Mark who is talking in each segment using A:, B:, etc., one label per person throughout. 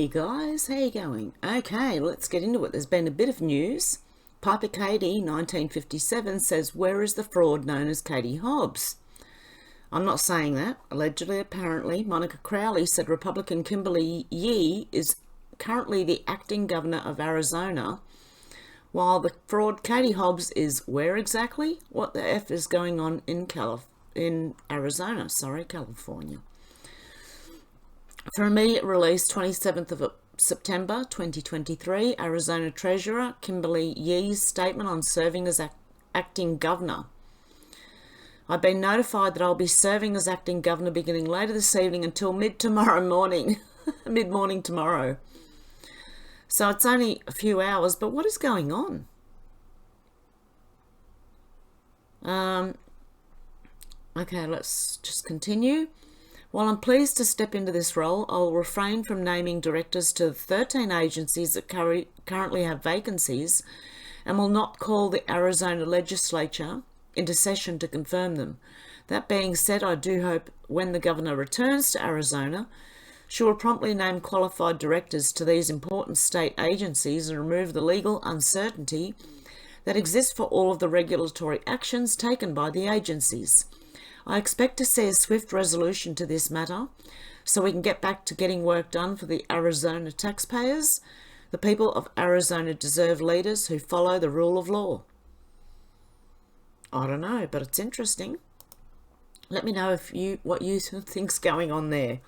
A: Hey guys, how you going? Okay, let's get into it. There's been a bit of news. Piper Katie, 1957, says, where is the fraud known as Katie Hobbs? I'm not saying that. Allegedly, apparently, Monica Crowley said Republican Kimberly Yee is currently the acting governor of Arizona, while the fraud Katie Hobbs is where exactly? What the F is going on in Arizona, California. For immediate release, 27th of September 2023, Arizona Treasurer Kimberly Yee's statement on serving as acting governor. I've been notified that I'll be serving as acting governor beginning later this evening until mid-morning tomorrow. So it's only a few hours, but what is going on? Okay, let's just continue. While I'm pleased to step into this role, I'll refrain from naming directors to 13 agencies that currently have vacancies and will not call the Arizona legislature into session to confirm them. That being said, I do hope when the governor returns to Arizona, she will promptly name qualified directors to these important state agencies and remove the legal uncertainty that exists for all of the regulatory actions taken by the agencies. I expect to see a swift resolution to this matter so we can get back to getting work done for the Arizona taxpayers. The people of Arizona deserve leaders who follow the rule of law. I don't know, but it's interesting. Let me know what you think's going on there.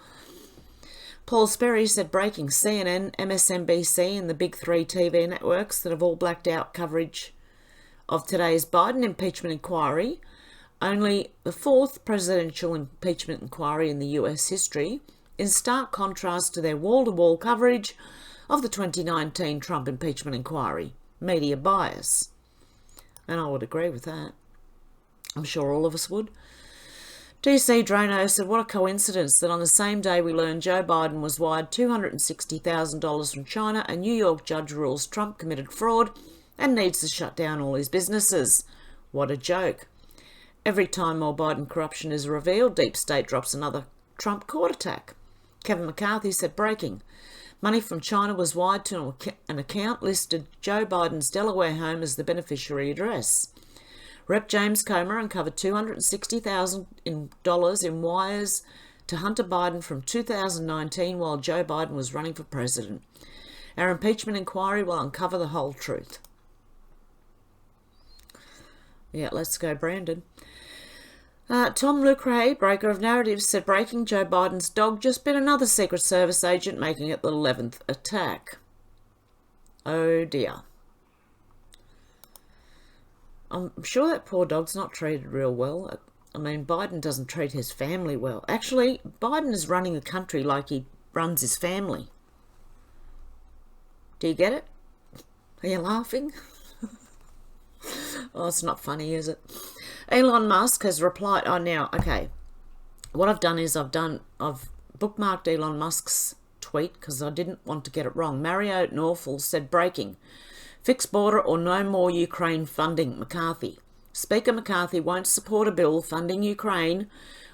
A: Paul Sperry said breaking: CNN, MSNBC and the big three TV networks that have all blacked out coverage of today's Biden impeachment inquiry, only the fourth presidential impeachment inquiry in the US history, in stark contrast to their wall-to-wall coverage of the 2019 Trump impeachment inquiry. Media bias. And I would agree with that. I'm sure all of us would. DC Drano said, what a coincidence that on the same day we learned Joe Biden was wired $260,000 from China, a New York judge rules Trump committed fraud and needs to shut down all his businesses. What a joke. Every time more Biden corruption is revealed, Deep State drops another Trump court attack. Kevin McCarthy said breaking: money from China was wired to an account listed Joe Biden's Delaware home as the beneficiary address. Rep. James Comer uncovered $260,000 in wires to Hunter Biden from 2019 while Joe Biden was running for president. Our impeachment inquiry will uncover the whole truth. Yeah, let's go, Brandon. Tom Lucre, breaker of narratives, said breaking: Joe Biden's dog just bit another Secret Service agent, making it the 11th attack. Oh dear. I'm sure that poor dog's not treated real well. I mean, Biden doesn't treat his family well. Actually, Biden is running the country like he runs his family. Do you get it? Are you laughing? Oh, it's not funny, is it? Elon Musk has replied. Oh, now, okay. What I've done is I've bookmarked Elon Musk's tweet because I didn't want to get it wrong. Mario Norfolk said breaking: fixed border or no more Ukraine funding. McCarthy. Speaker McCarthy won't support a bill funding Ukraine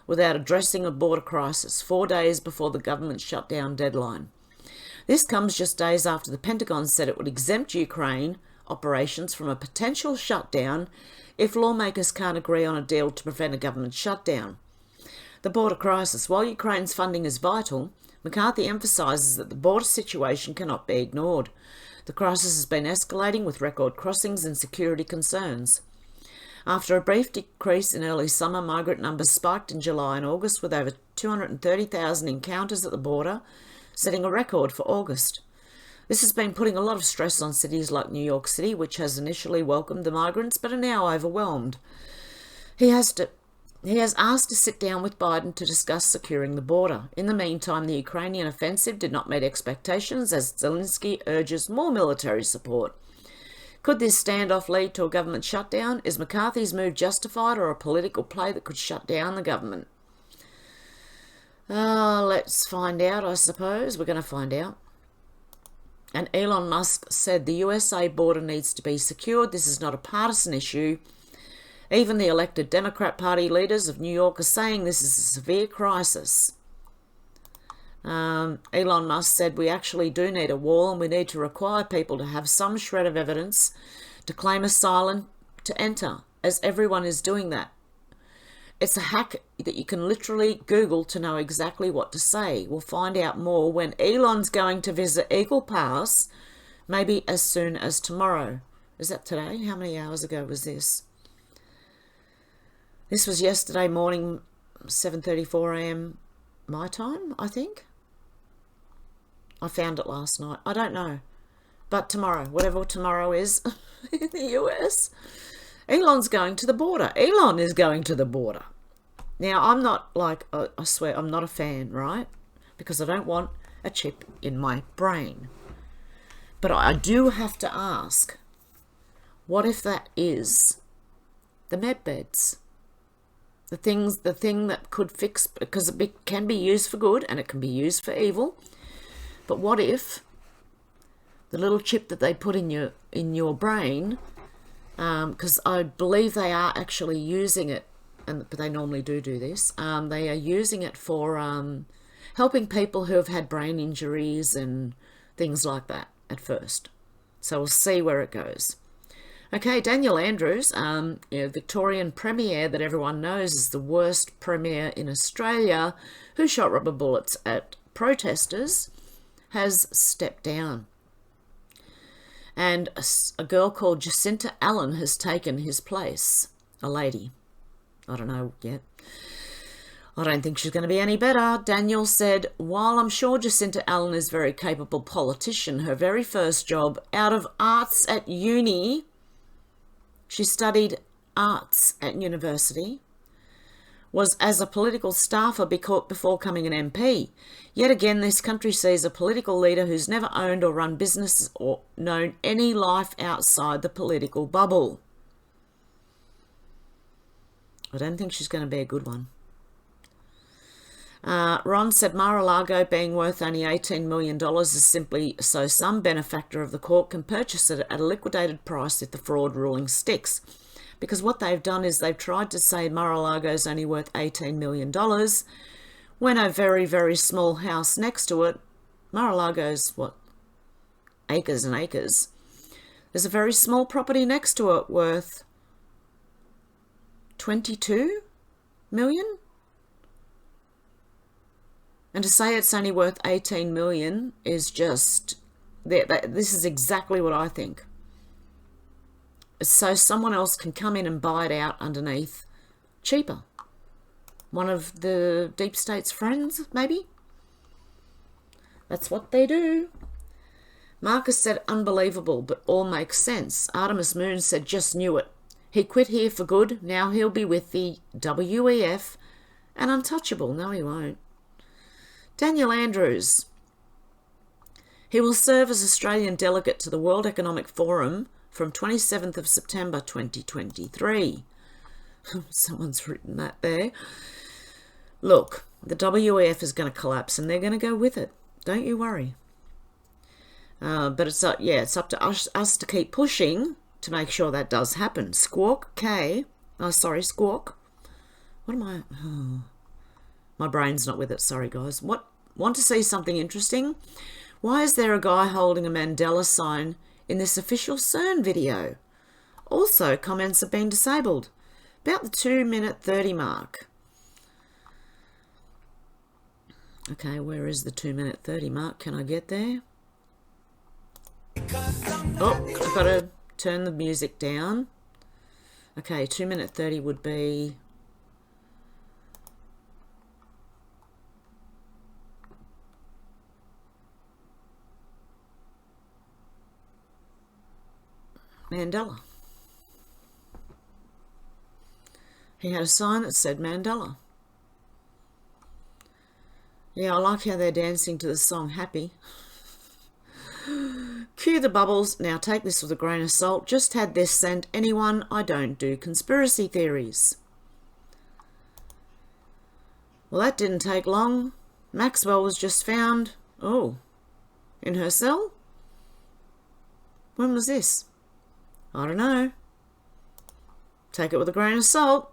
A: without addressing a border crisis 4 days before the government shutdown deadline. This comes just days after the Pentagon said it would exempt Ukraine operations from a potential shutdown if lawmakers can't agree on a deal to prevent a government shutdown. The border crisis. While Ukraine's funding is vital, McCarthy emphasises that the border situation cannot be ignored. The crisis has been escalating with record crossings and security concerns. After a brief decrease in early summer, migrant numbers spiked in July and August with over 230,000 encounters at the border, setting a record for August. This has been putting a lot of stress on cities like New York City, which has initially welcomed the migrants but are now overwhelmed. He has asked to sit down with Biden to discuss securing the border. In the meantime, the Ukrainian offensive did not meet expectations as Zelensky urges more military support. Could this standoff lead to a government shutdown? Is McCarthy's move justified or a political play that could shut down the government? Let's find out, I suppose. We're going to find out. And Elon Musk said the USA border needs to be secured. This is not a partisan issue. Even the elected Democrat Party leaders of New York are saying this is a severe crisis. Elon Musk said we actually do need a wall and we need to require people to have some shred of evidence to claim asylum to enter, as everyone is doing that. It's a hack that you can literally Google to know exactly what to say. We'll find out more when Elon's going to visit Eagle Pass, maybe as soon as tomorrow. Is that today? How many hours ago was this? This was yesterday morning, 7:34 a.m. my time, I think. I found it last night. I don't know. But tomorrow, whatever tomorrow is in the US, Elon's going to the border. Elon is going to the border. Now, I'm not like, I swear, I'm not a fan, right? Because I don't want a chip in my brain. But I do have to ask, what if that is the med beds? The thing that could fix, because it can be used for good and it can be used for evil. But what if the little chip that they put in your brain, because I believe they are actually using it, but they normally do this. They are using it for helping people who have had brain injuries and things like that at first. So we'll see where it goes. Okay, Daniel Andrews, Victorian Premier that everyone knows is the worst Premier in Australia, who shot rubber bullets at protesters, has stepped down. And a girl called Jacinta Allen has taken his place. A lady. I don't know yet. I don't think she's going to be any better. Daniel said, while I'm sure Jacinta Allen is a very capable politician, her very first job out of arts at uni, she studied arts at university, was as a political staffer before becoming an MP. Yet again, this country sees a political leader who's never owned or run businesses or known any life outside the political bubble. I don't think she's going to be a good one. Ron said Mar-a-Lago being worth only $18 million is simply so some benefactor of the court can purchase it at a liquidated price if the fraud ruling sticks. Because what they've done is they've tried to say Mar-a-Lago is only worth $18 million when a very, very small house next to it, Mar-a-Lago's, what, acres and acres. There's a very small property next to it worth 22 million? And to say it's only worth 18 million is just, this is exactly what I think. So someone else can come in and buy it out underneath cheaper. One of the deep state's friends, maybe? That's what they do. Marcus said unbelievable, but all makes sense. Artemis Moon said just knew it. He quit here for good. Now he'll be with the WEF and untouchable. No, he won't. Daniel Andrews. He will serve as Australian delegate to the World Economic Forum from 27th of September 2023. Someone's written that there. Look, the WEF is going to collapse and they're going to go with it. Don't you worry. But it's up to us to keep pushing to make sure that does happen. Squawk K. Oh, sorry, Squawk. What am I? Oh, my brain's not with it. Sorry, guys. What? Want to see something interesting? Why is there a guy holding a Mandela sign in this official CERN video? Also, comments have been disabled. About the 2:30 mark. Okay, where is the 2:30 mark? Can I get there? Oh, I've got to turn the music down. Okay, 2:30 would be... Mandela. He had a sign that said Mandela. Yeah, I like how they're dancing to the song Happy. Cue the bubbles. Now take this with a grain of salt. Just had this sent. Anyone? I don't do conspiracy theories. Well, that didn't take long. Maxwell was just found. Oh, in her cell? When was this? I don't know. Take it with a grain of salt.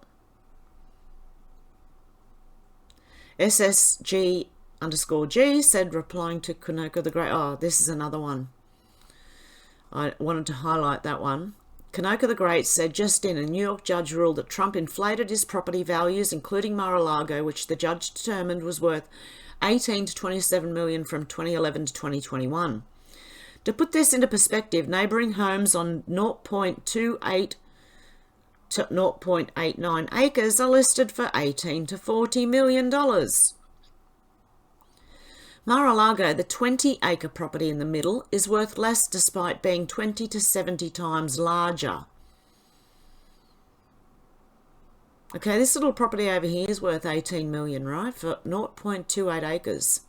A: SSG Hev123 said, replying to Kanoko the Great. Oh, this is another one. I wanted to highlight that one. Kanoko the Great said just in, a New York judge ruled that Trump inflated his property values, including Mar-a-Lago, which the judge determined was worth 18 to 27 million from 2011 to 2021. To put this into perspective, neighbouring homes on 0.28 to 0.89 acres are listed for 18 to 40 million dollars. Mar-a-Lago, the 20-acre property in the middle, is worth less despite being 20 to 70 times larger. Okay, this little property over here is worth 18 million, right, for 0.28 acres.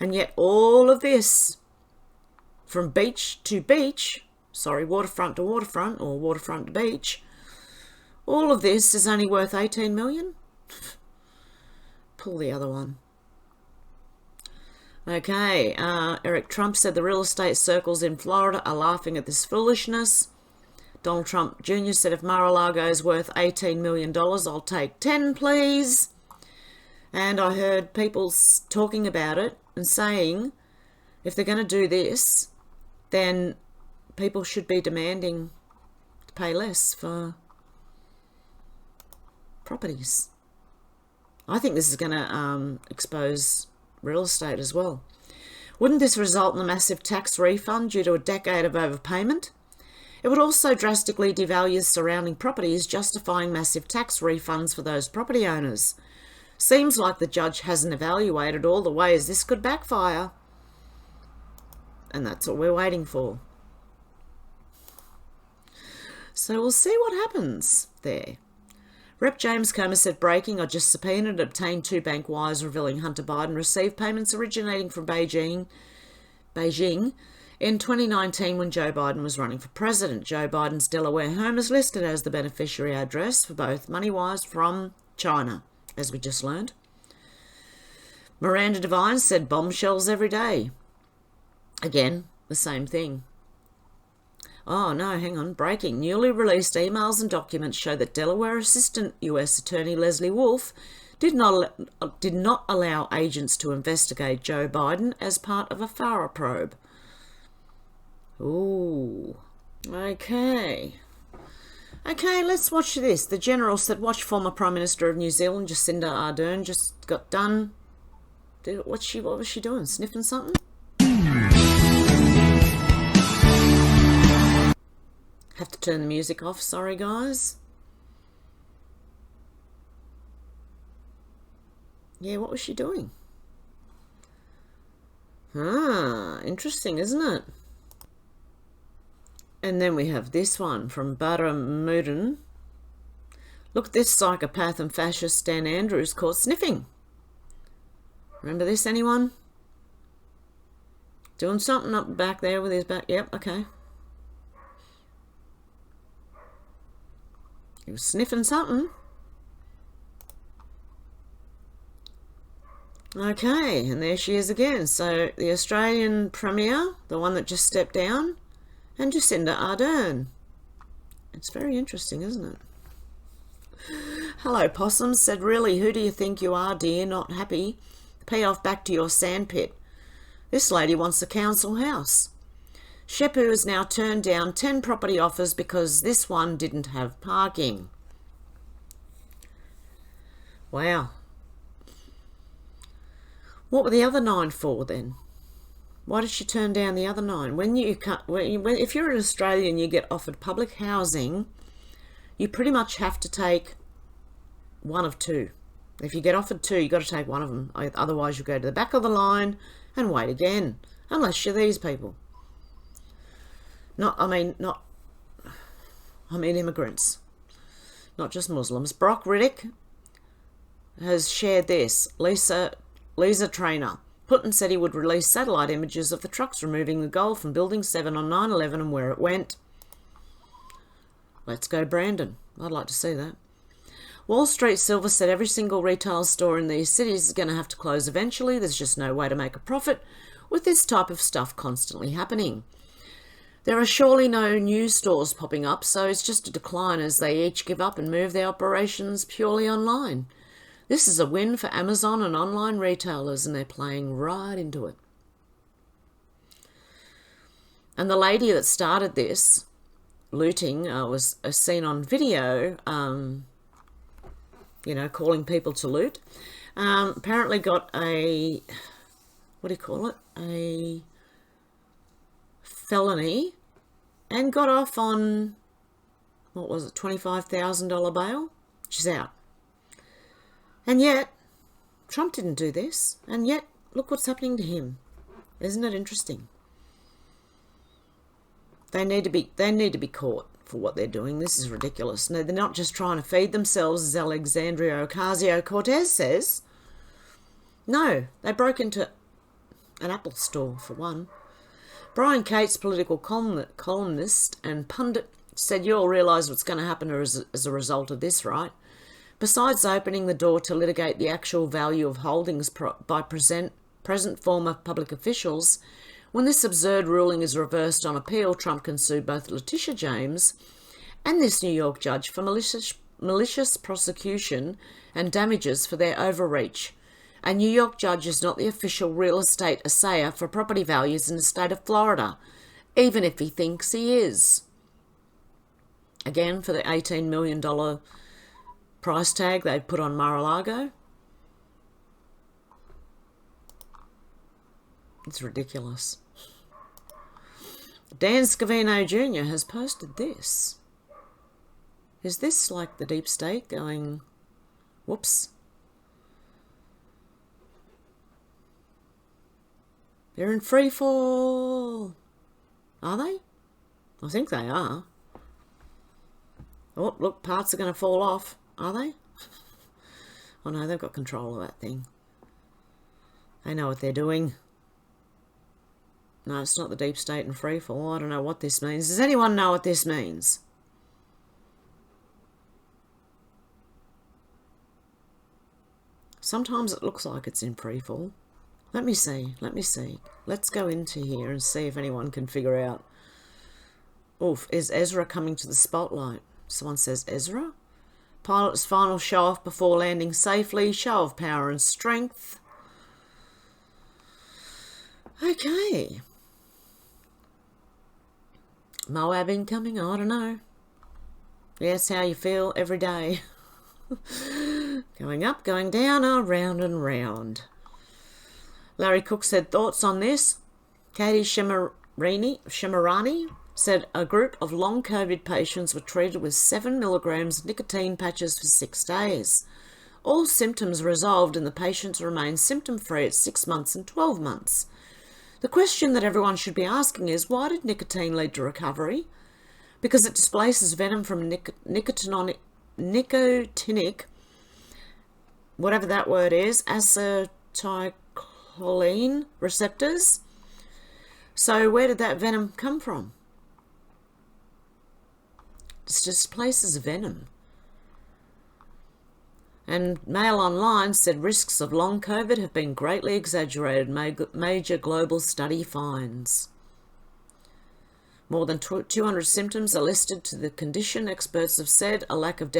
A: And yet all of this, from beach to beach, waterfront to waterfront, or waterfront to beach, all of this is only worth 18 million? Pull the other one. Okay, Eric Trump said the real estate circles in Florida are laughing at this foolishness. Donald Trump Jr. said if Mar-a-Lago is worth $18 million, I'll take 10, please. And I heard people talking about it and saying if they're going to do this, then people should be demanding to pay less for properties. I think this is going to expose real estate as well. Wouldn't this result in a massive tax refund due to a decade of overpayment? It would also drastically devalue surrounding properties, justifying massive tax refunds for those property owners. Seems like the judge hasn't evaluated all the ways this could backfire. And that's what we're waiting for. So we'll see what happens there. Rep. James Comer said, breaking, I just subpoenaed and obtained 2 bank wires revealing Hunter Biden received payments originating from Beijing in 2019 when Joe Biden was running for president. Joe Biden's Delaware home is listed as the beneficiary address for both money wires from China, as we just learned. Miranda Devine said, bombshells every day. Again, the same thing. Oh, no, hang on. Breaking. Newly released emails and documents show that Delaware Assistant U.S. Attorney Leslie Wolf did not allow agents to investigate Joe Biden as part of a FARA probe. Ooh. Okay. Okay, let's watch this. The General said, watch former Prime Minister of New Zealand, Jacinda Ardern, just got done. What was she doing? Sniffing something? Have to turn the music off, sorry guys. Yeah, what was she doing? Interesting, isn't it? And then we have this one from Baramudin. Look at this psychopath and fascist Dan Andrews caught sniffing. Remember this, anyone? Doing something up back there with his back. Yep, okay. He was sniffing something. Okay, and there she is again. So the Australian Premier, the one that just stepped down, and Jacinda Ardern. It's very interesting, isn't it? Hello, Possum said, really, who do you think you are, dear? Not happy? Pay off back to your sandpit. This lady wants a council house. Shepu has now turned down 10 property offers because this one didn't have parking. Wow. What were the other 9 for then? Why did she turn down the other 9? If you're an Australian and you get offered public housing, you pretty much have to take one of 2. If you get offered 2, you've got to take one of them. Otherwise, you go to the back of the line and wait again, unless you're these people. I mean immigrants, not just Muslims. Brock Riddick has shared this. Lisa Trainer. Putin said he would release satellite images of the trucks removing the gold from Building 7 on 9/11 and where it went. Let's go, Brandon. I'd like to see that. Wall Street Silver said every single retail store in these cities is going to have to close eventually. There's just no way to make a profit with this type of stuff constantly happening. There are surely no new stores popping up, so it's just a decline as they each give up and move their operations purely online. This is a win for Amazon and online retailers, and they're playing right into it. And the lady that started this looting was seen on video, calling people to loot. Apparently got a, a felony, and got off on, what was it, $25,000 bail? She's out. And yet, Trump didn't do this, and yet, look what's happening to him. Isn't it interesting? They need to be caught for what they're doing. This is ridiculous. No, they're not just trying to feed themselves, as Alexandria Ocasio-Cortez says. No, they broke into an Apple store, for one. Brian Cates, political columnist and pundit, said you all realise what's going to happen as a result of this, right? Besides opening the door to litigate the actual value of holdings by present former public officials, when this absurd ruling is reversed on appeal, Trump can sue both Letitia James and this New York judge for malicious prosecution and damages for their overreach. A New York judge is not the official real estate assayer for property values in the state of Florida, even if he thinks he is. Again, for the $18 million price tag they put on Mar-a-Lago. It's ridiculous. Dan Scavino Jr. has posted this. Is this like the deep state going, whoops? They're in free fall. Are they? I think they are. Oh, look, parts are going to fall off. Are they? Oh no, they've got control of that thing. They know what they're doing. No, it's not the deep state and free fall. I don't know what this means. Does anyone know what this means? Sometimes it looks like it's in free fall. Let me see. Let's go into here and see if anyone can figure out. Oof, is Ezra coming to the spotlight? Someone says Ezra? Pilot's final show off before landing safely. Show of power and strength. Okay. Moab incoming? I don't know. Yes, how you feel every day. Going up, going down, round and round. Larry Cook said, thoughts on this? Katie Shemirani said a group of long COVID patients were treated with 7 milligrams of nicotine patches for 6 days. All symptoms resolved and the patients remained symptom-free at 6 months and 12 months. The question that everyone should be asking is, why did nicotine lead to recovery? Because it displaces venom from nicotinic, whatever that word is, acetylcholine receptors. So where did that venom come from? It displaces venom. And Mail Online said risks of long COVID have been greatly exaggerated, major global study finds. More than 200 symptoms are listed to the condition. Experts have said a lack of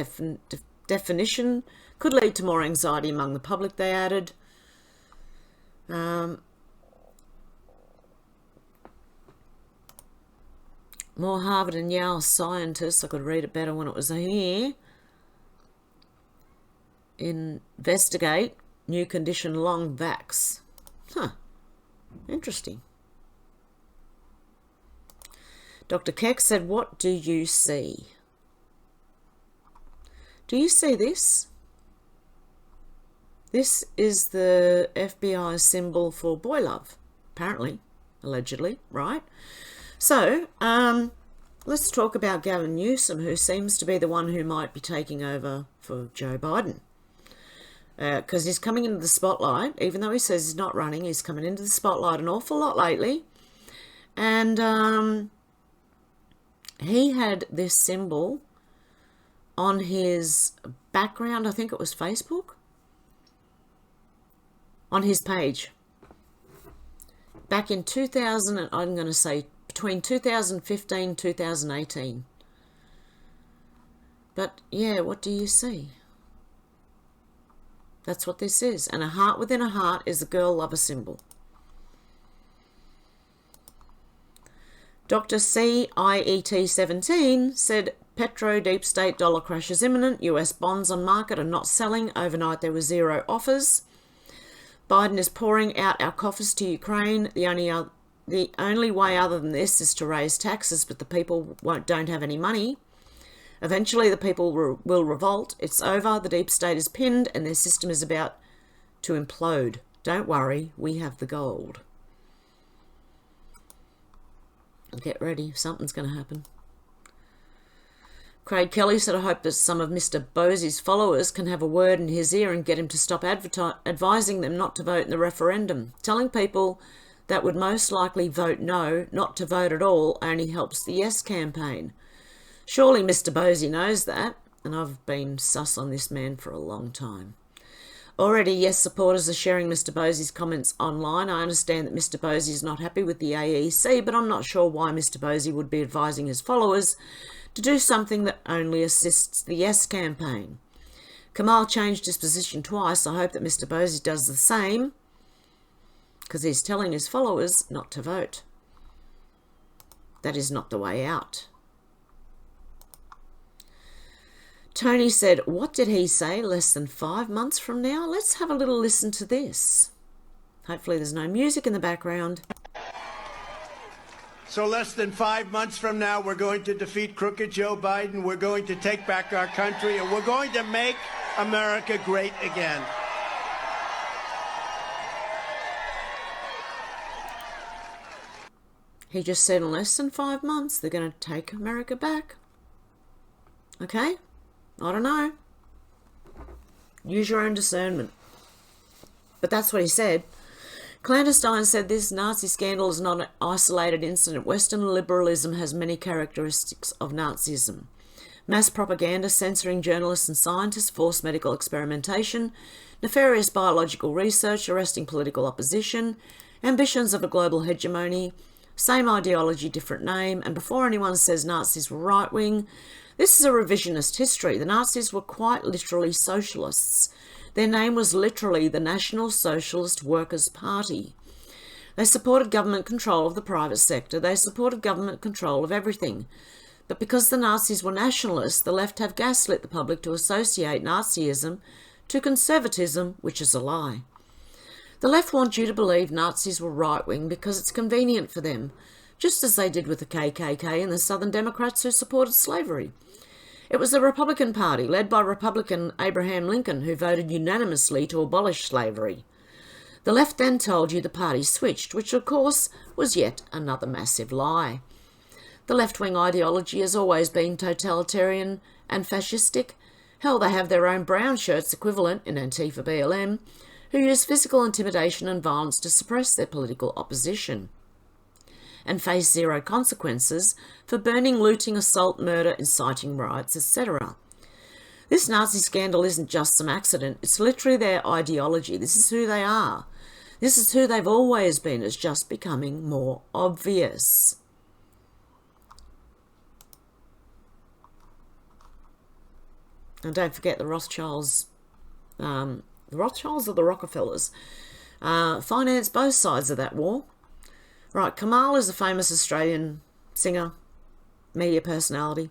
A: definition could lead to more anxiety among the public, they added. More Harvard and Yale scientists, I could read it better when it was here, investigate new condition long vax. Huh. Interesting. Dr. Keck said, what do you see? Do you see this? This is the FBI symbol for boy love, apparently, allegedly, right? So, let's talk about Gavin Newsom, who seems to be the one who might be taking over for Joe Biden. Because he's coming into the spotlight, even though he says he's not running, he's coming into the spotlight an awful lot lately. And he had this symbol on his background, I think it was Facebook, on his page. Back in 2000, I'm going to say between 2015 and 2018. But yeah, what do you see? That's what this is. And a heart within a heart is a girl lover symbol. Dr. CIET17 said petro deep state dollar crash is imminent. US bonds on market are not selling. Overnight there were 0 offers. Biden is pouring out our coffers to Ukraine. The only way other than this is to raise taxes, but the people don't have any money. Eventually the people will revolt. It's over. The deep state is pinned and their system is about to implode. Don't worry, we have the gold. Get ready, something's going to happen. Craig Kelly said, I hope that some of Mr. Bosie's followers can have a word in his ear and get him to stop advising them not to vote in the referendum. Telling people that would most likely vote no, not to vote at all, only helps the yes campaign. Surely Mr. Bosie knows that, and I've been sus on this man for a long time. Already, yes supporters are sharing Mr. Bosie's comments online. I understand that Mr. Bosie is not happy with the AEC, but I'm not sure why Mr. Bosie would be advising his followers to do something that only assists the yes campaign. Kamal changed his position twice. I hope that Mr. Bosie does the same, because he's telling his followers not to vote. That is not the way out. Tony said, what did he say less than 5 months from now? Let's have a little listen to this. Hopefully there's no music in the background.
B: So less than 5 months from now, we're going to defeat crooked Joe Biden. We're going to take back our country, and we're going to make America great again.
A: He just said in less than 5 months, they're going to take America back. Okay? I don't know. Use your own discernment. But that's what he said. Clandestine said this Nazi scandal is not an isolated incident. Western liberalism has many characteristics of Nazism. Mass propaganda, censoring journalists and scientists, forced medical experimentation, nefarious biological research, arresting political opposition, ambitions of a global hegemony, same ideology, different name, and before anyone says Nazis were right-wing, this is a revisionist history. The Nazis were quite literally socialists. Their name was literally the National Socialist Workers' Party. They supported government control of the private sector. They supported government control of everything. But because the Nazis were nationalists, the left have gaslit the public to associate Nazism to conservatism, which is a lie. The left want you to believe Nazis were right-wing because it's convenient for them, just as they did with the KKK and the Southern Democrats who supported slavery. It was the Republican Party, led by Republican Abraham Lincoln, who voted unanimously to abolish slavery. The left then told you the party switched, which of course was yet another massive lie. The left-wing ideology has always been totalitarian and fascistic. Hell, they have their own brown shirts equivalent in Antifa BLM, who use physical intimidation and violence to suppress their political opposition and face zero consequences for burning, looting, assault, murder, inciting riots, etc. This Nazi scandal isn't just some accident, it's literally their ideology. This is who they are. This is who they've always been. It's just becoming more obvious. And don't forget the Rothschilds. The Rothschilds or the Rockefellers financed both sides of that war. Right, Kamal is a famous Australian singer, media personality.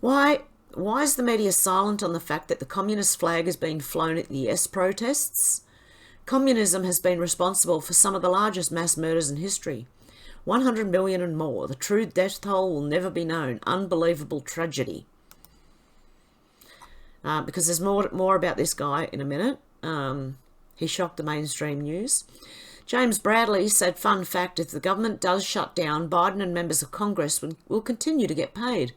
A: Why is the media silent on the fact that the communist flag is being flown at the yes protests? Communism has been responsible for some of the largest mass murders in history. 100 million and more. The true death toll will never be known. Unbelievable tragedy. Because there's more about this guy in a minute. He shocked the mainstream news. James Bradley said, fun fact, if the government does shut down, Biden and members of Congress will continue to get paid.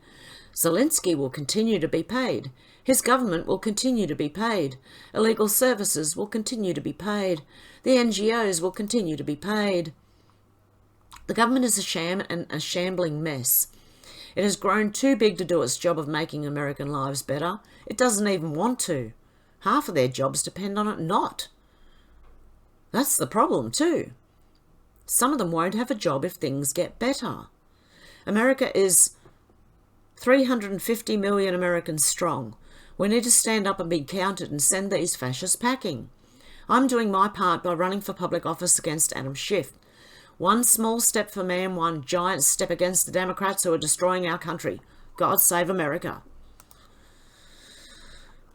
A: Zelensky will continue to be paid. His government will continue to be paid. Illegal services will continue to be paid. The NGOs will continue to be paid. The government is a sham and a shambling mess. It has grown too big to do its job of making American lives better. It doesn't even want to. Half of their jobs depend on it not. That's the problem too. Some of them won't have a job if things get better. America is 350 million Americans strong. We need to stand up and be counted and send these fascists packing. I'm doing my part by running for public office against Adam Schiff. One small step for man, one giant step against the Democrats who are destroying our country. God save America.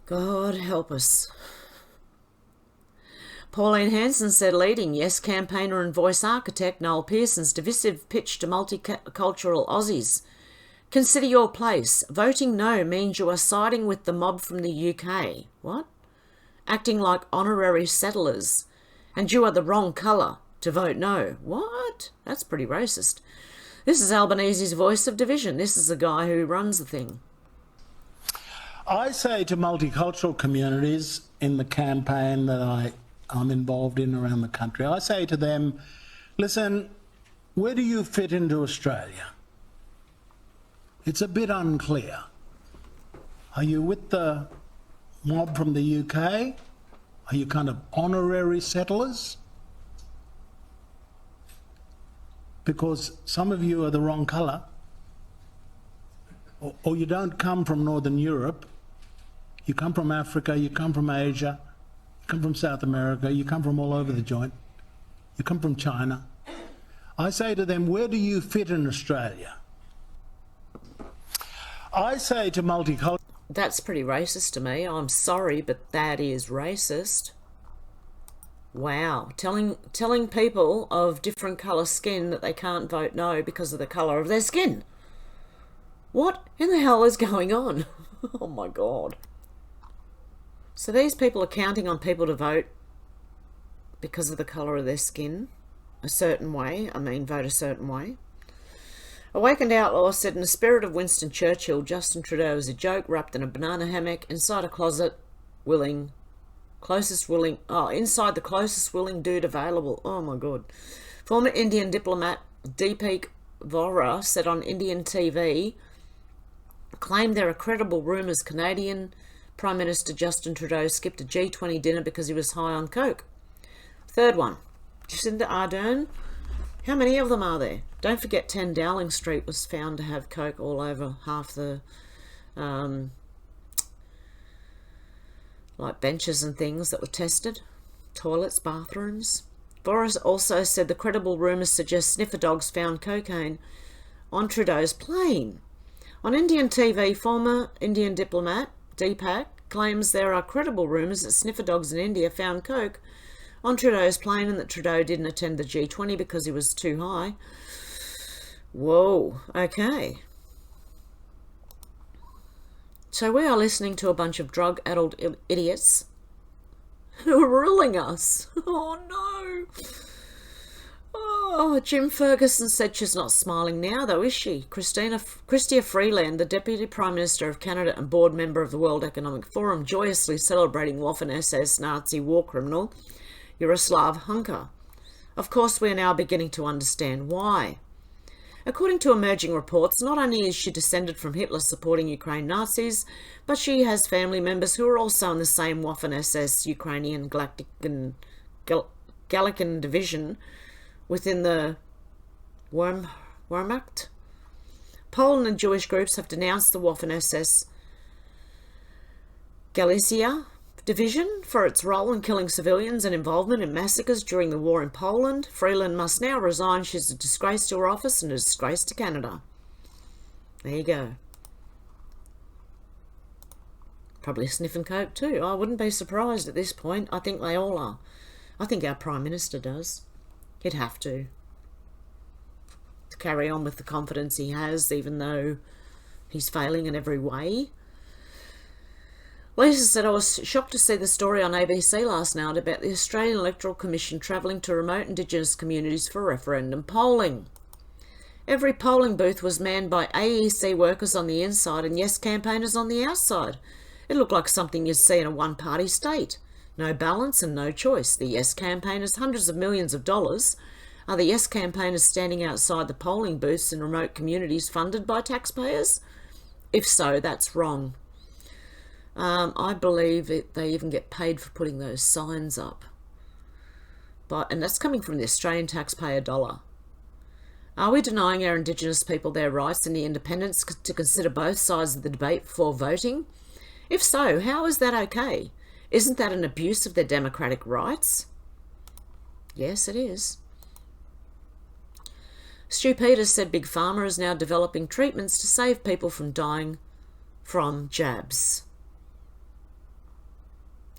A: God help us. Pauline Hanson said leading Yes campaigner and voice architect Noel Pearson's divisive pitch to multicultural Aussies. Consider your place. Voting no means you are siding with the mob from the UK. What? Acting like honorary settlers. And you are the wrong colour to vote no. What? That's pretty racist. This is Albanese's voice of division. This is the guy who runs the thing.
C: I say to multicultural communities in the campaign that I'm involved in around the country, I say to them, listen, where do you fit into Australia? It's a bit unclear. Are you with the mob from the UK? Are you kind of honorary settlers? Because some of you are the wrong colour, or you don't come from Northern Europe, you come from Africa, you come from Asia, you come from South America, you come from all over the joint, you come from China. I say to them, where do you fit in Australia? I say to multicultural...
A: That's pretty racist to me. I'm sorry, but that is racist. Wow. Telling people of different colour skin that they can't vote no because of the colour of their skin. What in the hell is going on? Oh my God. So these people are counting on people to vote because of the colour of their skin a certain way. I mean, vote a certain way. Awakened Outlaw said, in the spirit of Winston Churchill, Justin Trudeau is a joke wrapped in a banana hammock inside a closet, inside the closest willing dude available. Oh my God. Former Indian diplomat Deepak Vohra said on Indian TV, claimed there are credible rumours Canadian Prime Minister Justin Trudeau skipped a G20 dinner because he was high on coke. Third one, Jacinda Ardern. How many of them are there? Don't forget 10 Dowling Street was found to have coke all over half the like benches and things that were tested. Toilets, bathrooms. Boris also said the credible rumours suggest sniffer dogs found cocaine on Trudeau's plane. On Indian TV, former Indian diplomat Deepak claims there are credible rumours that sniffer dogs in India found coke on Trudeau's plane and that Trudeau didn't attend the G20 because he was too high. Whoa, okay. So we are listening to a bunch of drug-addled idiots who are ruling us. Oh no. Oh, Jim Ferguson said she's not smiling now though, is she? Chrystia Freeland, the Deputy Prime Minister of Canada and board member of the World Economic Forum, joyously celebrating Waffen-SS Nazi war criminal Yaroslav Hunka. Of course, we are now beginning to understand why. According to emerging reports, not only is she descended from Hitler supporting Ukraine Nazis, but she has family members who are also in the same Waffen-SS Ukrainian Galician division within the Wehrmacht. Poland and Jewish groups have denounced the Waffen-SS Galicia division for its role in killing civilians and involvement in massacres during the war in Poland. Freeland must now resign. She's a disgrace to her office and a disgrace to Canada. There you go. Probably sniffing coke too. I wouldn't be surprised at this point. I think they all are. I think our Prime Minister does. He'd have to carry on with the confidence he has, even though he's failing in every way. Lisa said, I was shocked to see the story on ABC last night about the Australian Electoral Commission travelling to remote Indigenous communities for referendum polling. Every polling booth was manned by AEC workers on the inside and Yes campaigners on the outside. It looked like something you'd see in a one-party state. No balance and no choice. The Yes campaigners, hundreds of millions of dollars. Are the Yes campaigners standing outside the polling booths in remote communities funded by taxpayers? If so, that's wrong. I believe they even get paid for putting those signs up. And that's coming from the Australian taxpayer dollar. Are we denying our Indigenous people their rights and the independence to consider both sides of the debate before voting? If so, how is that okay? Isn't that an abuse of their democratic rights? Yes, it is. Stu Peters said Big Pharma is now developing treatments to save people from dying from jabs.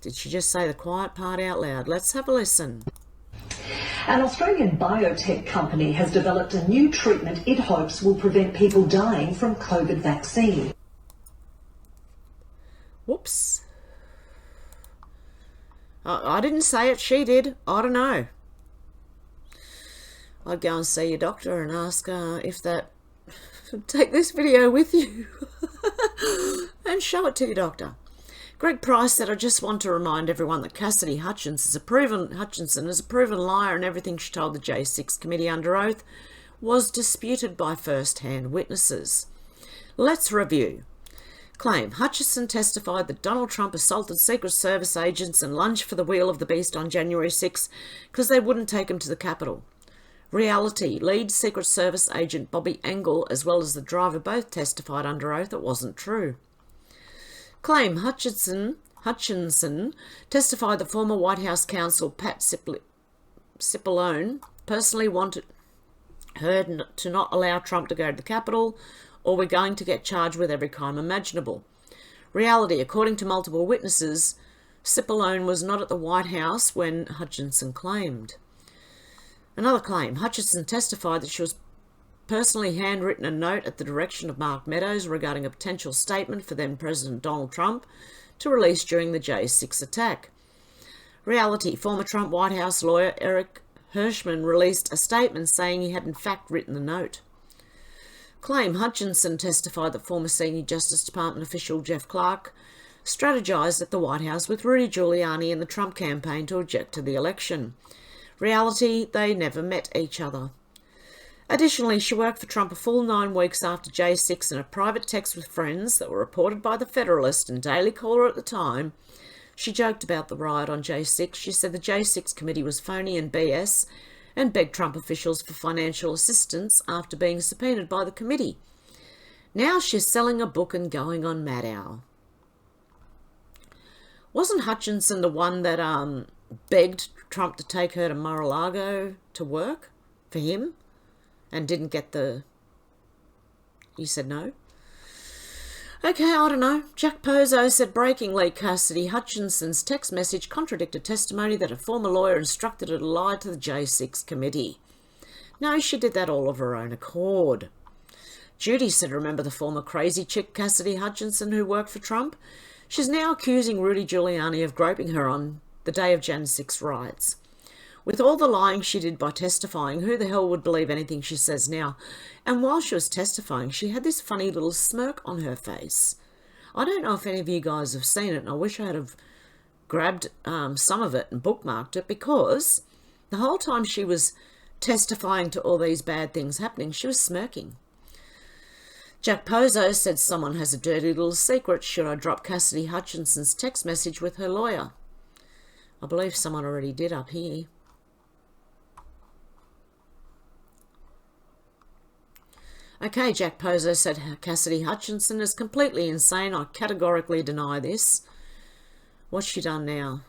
A: Did she just say the quiet part out loud? Let's have a listen.
D: An Australian biotech company has developed a new treatment it hopes will prevent people dying from COVID vaccine.
A: Whoops. I didn't say it, she did. I don't know. I'd go and see your doctor and ask if that... Take this video with you and show it to your doctor. Greg Price said, I just want to remind everyone that Cassidy Hutchinson is a proven liar, and everything she told the J6 committee under oath was disputed by first-hand witnesses. Let's review. Claim. Hutchinson testified that Donald Trump assaulted Secret Service agents and lunged for the wheel of the beast on January 6 because they wouldn't take him to the Capitol. Reality. Lead Secret Service agent Bobby Engel, as well as the driver, both testified under oath it wasn't true. Claim. Hutchinson testified that former White House counsel Pat Cipollone personally wanted her to not allow Trump to go to the Capitol, or we're going to get charged with every crime imaginable. Reality. According to multiple witnesses, Cipollone was not at the White House when Hutchinson claimed. Another claim. Hutchinson testified that she was personally handwritten a note at the direction of Mark Meadows regarding a potential statement for then President Donald Trump to release during the J6 attack. Reality. Former Trump White House lawyer Eric Hirschman released a statement saying he had in fact written the note. Claim. Hutchinson testified that former senior Justice Department official Jeff Clark strategized at the White House with Rudy Giuliani and the Trump campaign to object to the election. Reality. They never met each other. Additionally, she worked for Trump a full 9 weeks after J6 in a private text with friends that were reported by The Federalist and Daily Caller at the time. She joked about the riot on J6. She said the J6 committee was phony and BS and begged Trump officials for financial assistance after being subpoenaed by the committee. Now she's selling a book and going on Mad Hour. Wasn't Hutchinson the one that begged Trump to take her to Mar-a-Lago to work for him and didn't get the... You said no? Okay, I don't know. Jack Pozo said breakingly Cassidy Hutchinson's text message contradicted testimony that a former lawyer instructed her to lie to the J6 committee. No, she did that all of her own accord. Judy said, remember the former crazy chick Cassidy Hutchinson who worked for Trump? She's now accusing Rudy Giuliani of groping her on the day of Jan 6 riots. With all the lying she did by testifying, who the hell would believe anything she says now? And while she was testifying, she had this funny little smirk on her face. I don't know if any of you guys have seen it, and I wish I had have grabbed some of it and bookmarked it, because the whole time she was testifying to all these bad things happening, she was smirking. Jack Pozo said someone has a dirty little secret. Should I drop Cassidy Hutchinson's text message with her lawyer? I believe someone already did up here. Okay, Jack Pozo said Cassidy Hutchinson is completely insane. I categorically deny this. What's she done now?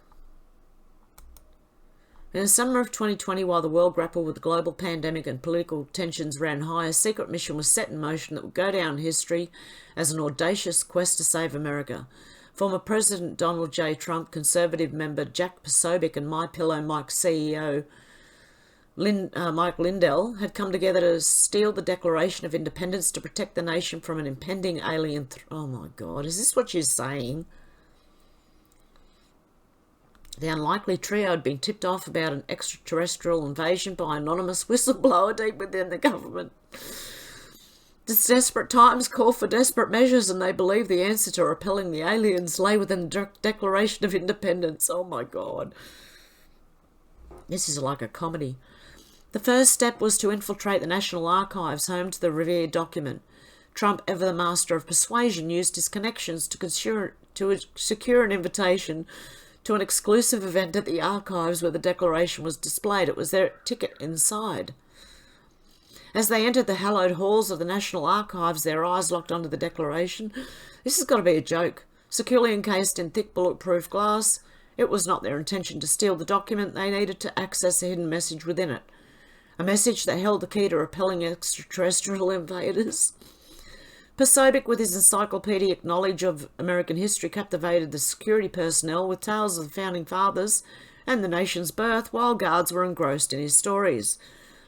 A: In the summer of 2020, while the world grappled with the global pandemic and political tensions ran high, a secret mission was set in motion that would go down in history as an audacious quest to save America. Former President Donald J. Trump, Conservative member Jack Posobiec, and MyPillow Mike CEO Mike Lindell had come together to steal the Declaration of Independence to protect the nation from an impending alien oh my God, is this what you're saying? The unlikely trio had been tipped off about an extraterrestrial invasion by an anonymous whistleblower deep within the government. This desperate times call for desperate measures, and they believe the answer to repelling the aliens lay within the Declaration of Independence. Oh my God. This is like a comedy. The first step was to infiltrate the National Archives, home to the revered document. Trump, ever the master of persuasion, used his connections to secure an invitation to an exclusive event at the archives where the Declaration was displayed. It was their ticket inside. As they entered the hallowed halls of the National Archives, their eyes locked onto the Declaration. This has got to be a joke. securely encased in thick bulletproof glass. It was not their intention to steal the document. They needed to access a hidden message within it. A message that held the key to repelling extraterrestrial invaders. Posobiec, with his encyclopedic knowledge of American history, captivated the security personnel with tales of the Founding Fathers and the nation's birth, while guards were engrossed in his stories.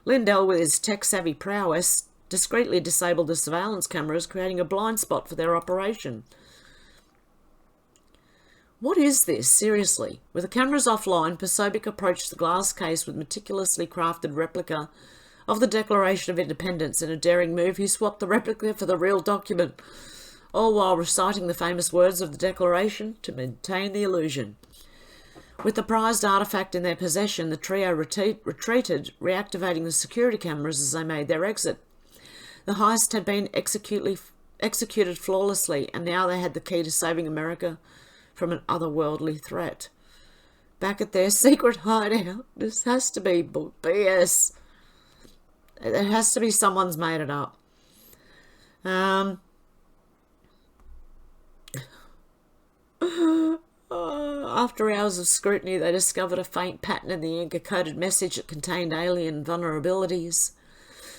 A: Lindell, with his tech-savvy prowess, discreetly disabled the surveillance cameras, creating a blind spot for their operation. What is this, seriously? With the cameras offline, Posobiec approached the glass case with meticulously crafted replica of the Declaration of Independence. In a daring move, he swapped the replica for the real document, all while reciting the famous words of the Declaration to maintain the illusion. With the prized artifact in their possession, the trio retreated, reactivating the security cameras as they made their exit. The heist had been executed flawlessly, and now they had the key to saving America from an otherworldly threat. Back at their secret hideout, this has to be BS. It has to be someone's made it up. After hours of scrutiny, they discovered a faint pattern in the ink-coded message that contained alien vulnerabilities.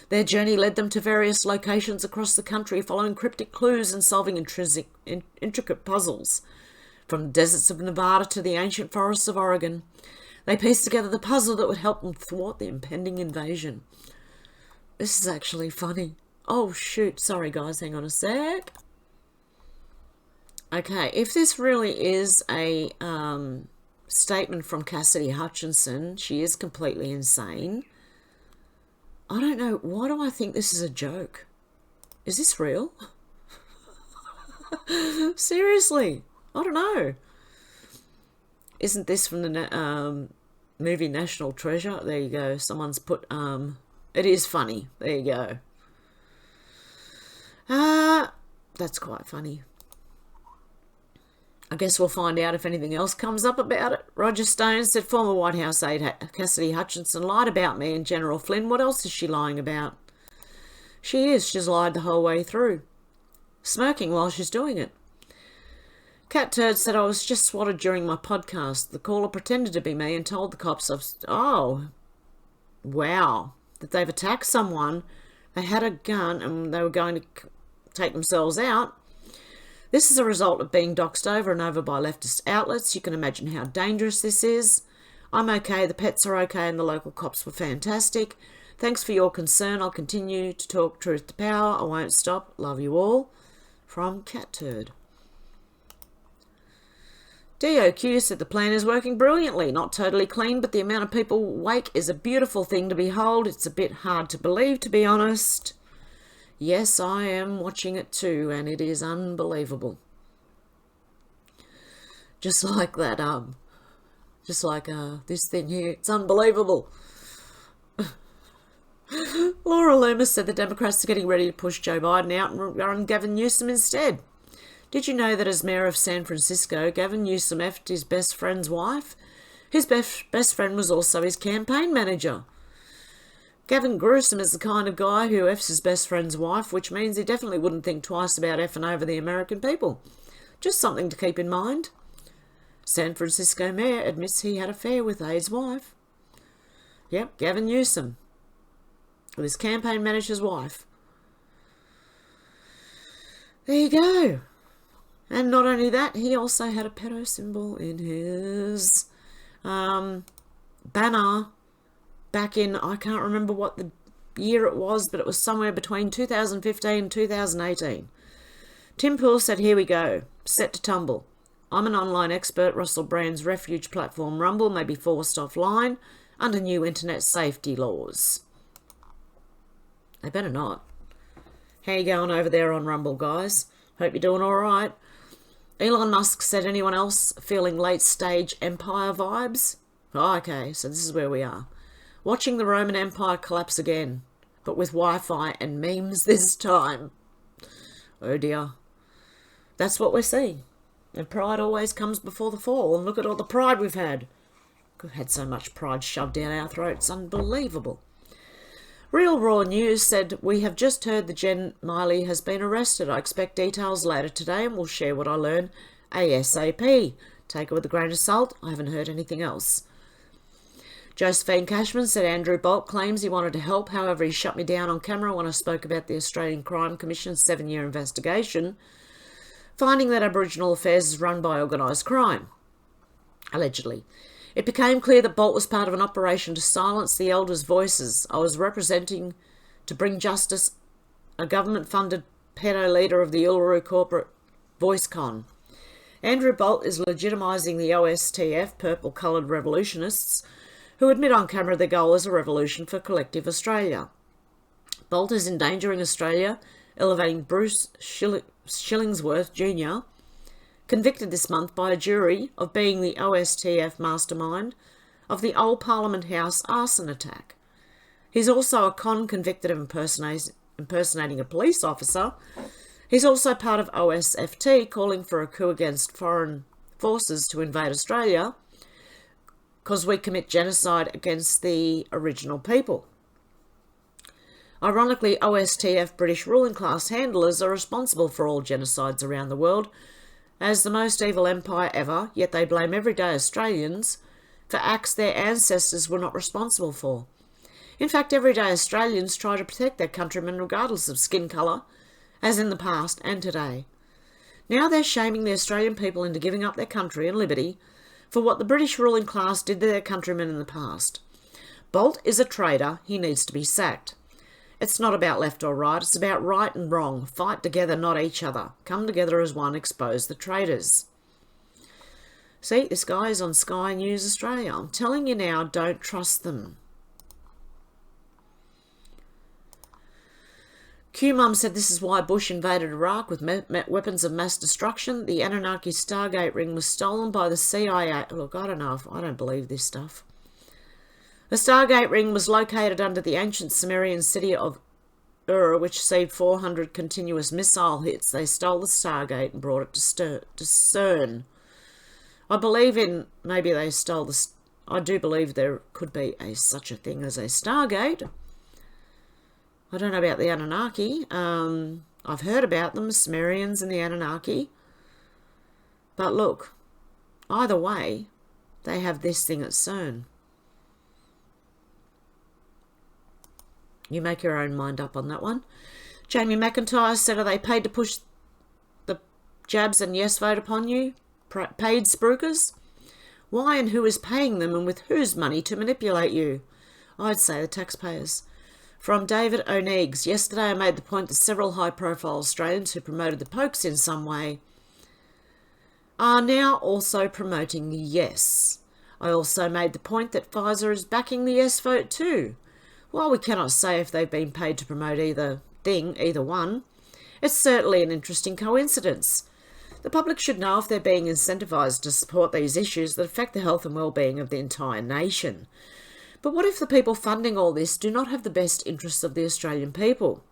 A: Their journey led them to various locations across the country, following cryptic clues and solving intricate puzzles. From the deserts of Nevada to the ancient forests of Oregon, they pieced together the puzzle that would help them thwart the impending invasion. This is actually funny. Oh, shoot. Sorry, guys. Hang on a sec. Okay, if this really is a statement from Cassidy Hutchinson, she is completely insane. I don't know. Why do I think this is a joke? Is this real? Seriously. I don't know. Isn't this from the movie National Treasure? There you go. Someone's put, it is funny. There you go. That's quite funny. I guess we'll find out if anything else comes up about it. Roger Stone said, former White House aide Cassidy Hutchinson lied about me and General Flynn. What else is she lying about? She is. She's lied the whole way through. Smirking while she's doing it. Cat Turd said, I was just swatted during my podcast. The caller pretended to be me and told the cops oh, wow, that they've attacked someone. They had a gun and they were going to take themselves out. This is a result of being doxed over and over by leftist outlets. You can imagine how dangerous this is. I'm okay, the pets are okay, and the local cops were fantastic. Thanks for your concern. I'll continue to talk truth to power. I won't stop. Love you all. From Cat Turd. DOQ said the plan is working brilliantly. Not totally clean, but the amount of people wake is a beautiful thing to behold. It's a bit hard to believe, to be honest. Yes, I am watching it too, and it is unbelievable. Just like that, this thing here. It's unbelievable. Laura Loomis said the Democrats are getting ready to push Joe Biden out and run Gavin Newsom instead. Did you know that as mayor of San Francisco, Gavin Newsom effed his best friend's wife? His best friend was also his campaign manager. Gavin Gruesome is the kind of guy who effs his best friend's wife, which means he definitely wouldn't think twice about effing over the American people. Just something to keep in mind. San Francisco mayor admits he had an affair with A's wife. Yep, Gavin Newsom. With his campaign manager's wife. There you go. And not only that, he also had a pedo symbol in his banner back in, I can't remember what the year it was, but it was somewhere between 2015 and 2018. Tim Poole said, here we go, set to tumble. I'm an online expert. Russell Brand's refuge platform Rumble may be forced offline under new internet safety laws. They better not. How you going over there on Rumble, guys? Hope you're doing all right. Elon Musk said, anyone else feeling late-stage empire vibes? Oh, okay, so this is where we are. Watching the Roman Empire collapse again, but with Wi-Fi and memes this time. Oh dear. That's what we're seeing. And pride always comes before the fall. And look at all the pride we've had. We've had so much pride shoved down our throats. Unbelievable. Real Raw News said, we have just heard that Jen Miley has been arrested. I expect details later today and will share what I learn ASAP. Take it with a grain of salt. I haven't heard anything else. Josephine Cashman said Andrew Bolt claims he wanted to help. However, he shut me down on camera when I spoke about the Australian Crime Commission's 7-year investigation, finding that Aboriginal affairs is run by organised crime. Allegedly. It became clear that Bolt was part of an operation to silence the elders' voices. I was representing to bring justice a government-funded pedo leader of the Uluru corporate VoiceCon. Andrew Bolt is legitimising the OSTF, purple-coloured revolutionists, who admit on camera their goal is a revolution for collective Australia. Bolt is endangering Australia, elevating Bruce Shillingsworth Jr., convicted this month by a jury of being the OSTF mastermind of the old Parliament House arson attack. He's also a convicted of impersonating a police officer. He's also part of OSFT, calling for a coup against foreign forces to invade Australia because we commit genocide against the original people. Ironically, OSTF British ruling class handlers are responsible for all genocides around the world as the most evil empire ever, yet they blame everyday Australians for acts their ancestors were not responsible for. In fact, everyday Australians try to protect their countrymen regardless of skin colour, as in the past and today. Now they're shaming the Australian people into giving up their country and liberty for what the British ruling class did to their countrymen in the past. Bolt is a traitor. He needs to be sacked. It's not about left or right. It's about right and wrong. Fight together, not each other. Come together as one. Expose the traitors. See, this guy is on Sky News Australia. I'm telling you now, don't trust them. Q-Mum said this is why Bush invaded Iraq with weapons of mass destruction. The Anunnaki Stargate ring was stolen by the CIA. Look, I don't believe this stuff. The Stargate ring was located under the ancient Sumerian city of Ur, which received 400 continuous missile hits. They stole the Stargate and brought it to CERN. I believe in, maybe they stole the, I do believe there could be such a thing as a Stargate. I don't know about the Anunnaki. I've heard about them, Sumerians and the Anunnaki. But look, either way, they have this thing at CERN. You make your own mind up on that one. Jamie McIntyre said, are they paid to push the jabs and yes vote upon you? Paid spruikers? Why and who is paying them and with whose money to manipulate you? I'd say the taxpayers. From David O'Neiggs, yesterday I made the point that several high-profile Australians who promoted the pokes in some way are now also promoting the yes. I also made the point that Pfizer is backing the yes vote too. While we cannot say if they've been paid to promote either one, it's certainly an interesting coincidence. The public should know if they're being incentivised to support these issues that affect the health and well-being of the entire nation. But what if the people funding all this do not have the best interests of the Australian people?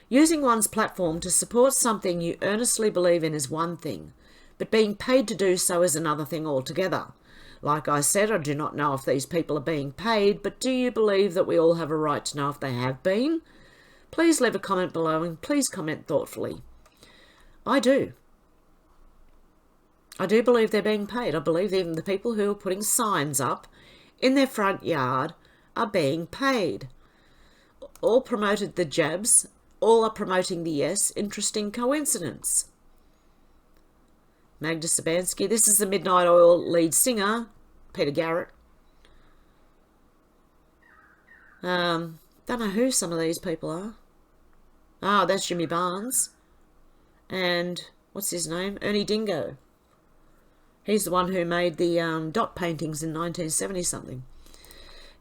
A: Using one's platform to support something you earnestly believe in is one thing, but being paid to do so is another thing altogether. Like I said, I do not know if these people are being paid, but do you believe that we all have a right to know if they have been? Please leave a comment below and please comment thoughtfully. I do. I do believe they're being paid. I believe even the people who are putting signs up in their front yard are being paid. All promoted the jabs, all are promoting the yes. Interesting coincidence. Magda Sabansky, this is the Midnight Oil lead singer, Peter Garrett. Don't know who some of these people are. Ah, that's Jimmy Barnes. And what's his name? Ernie Dingo. He's the one who made the dot paintings in 1970-something.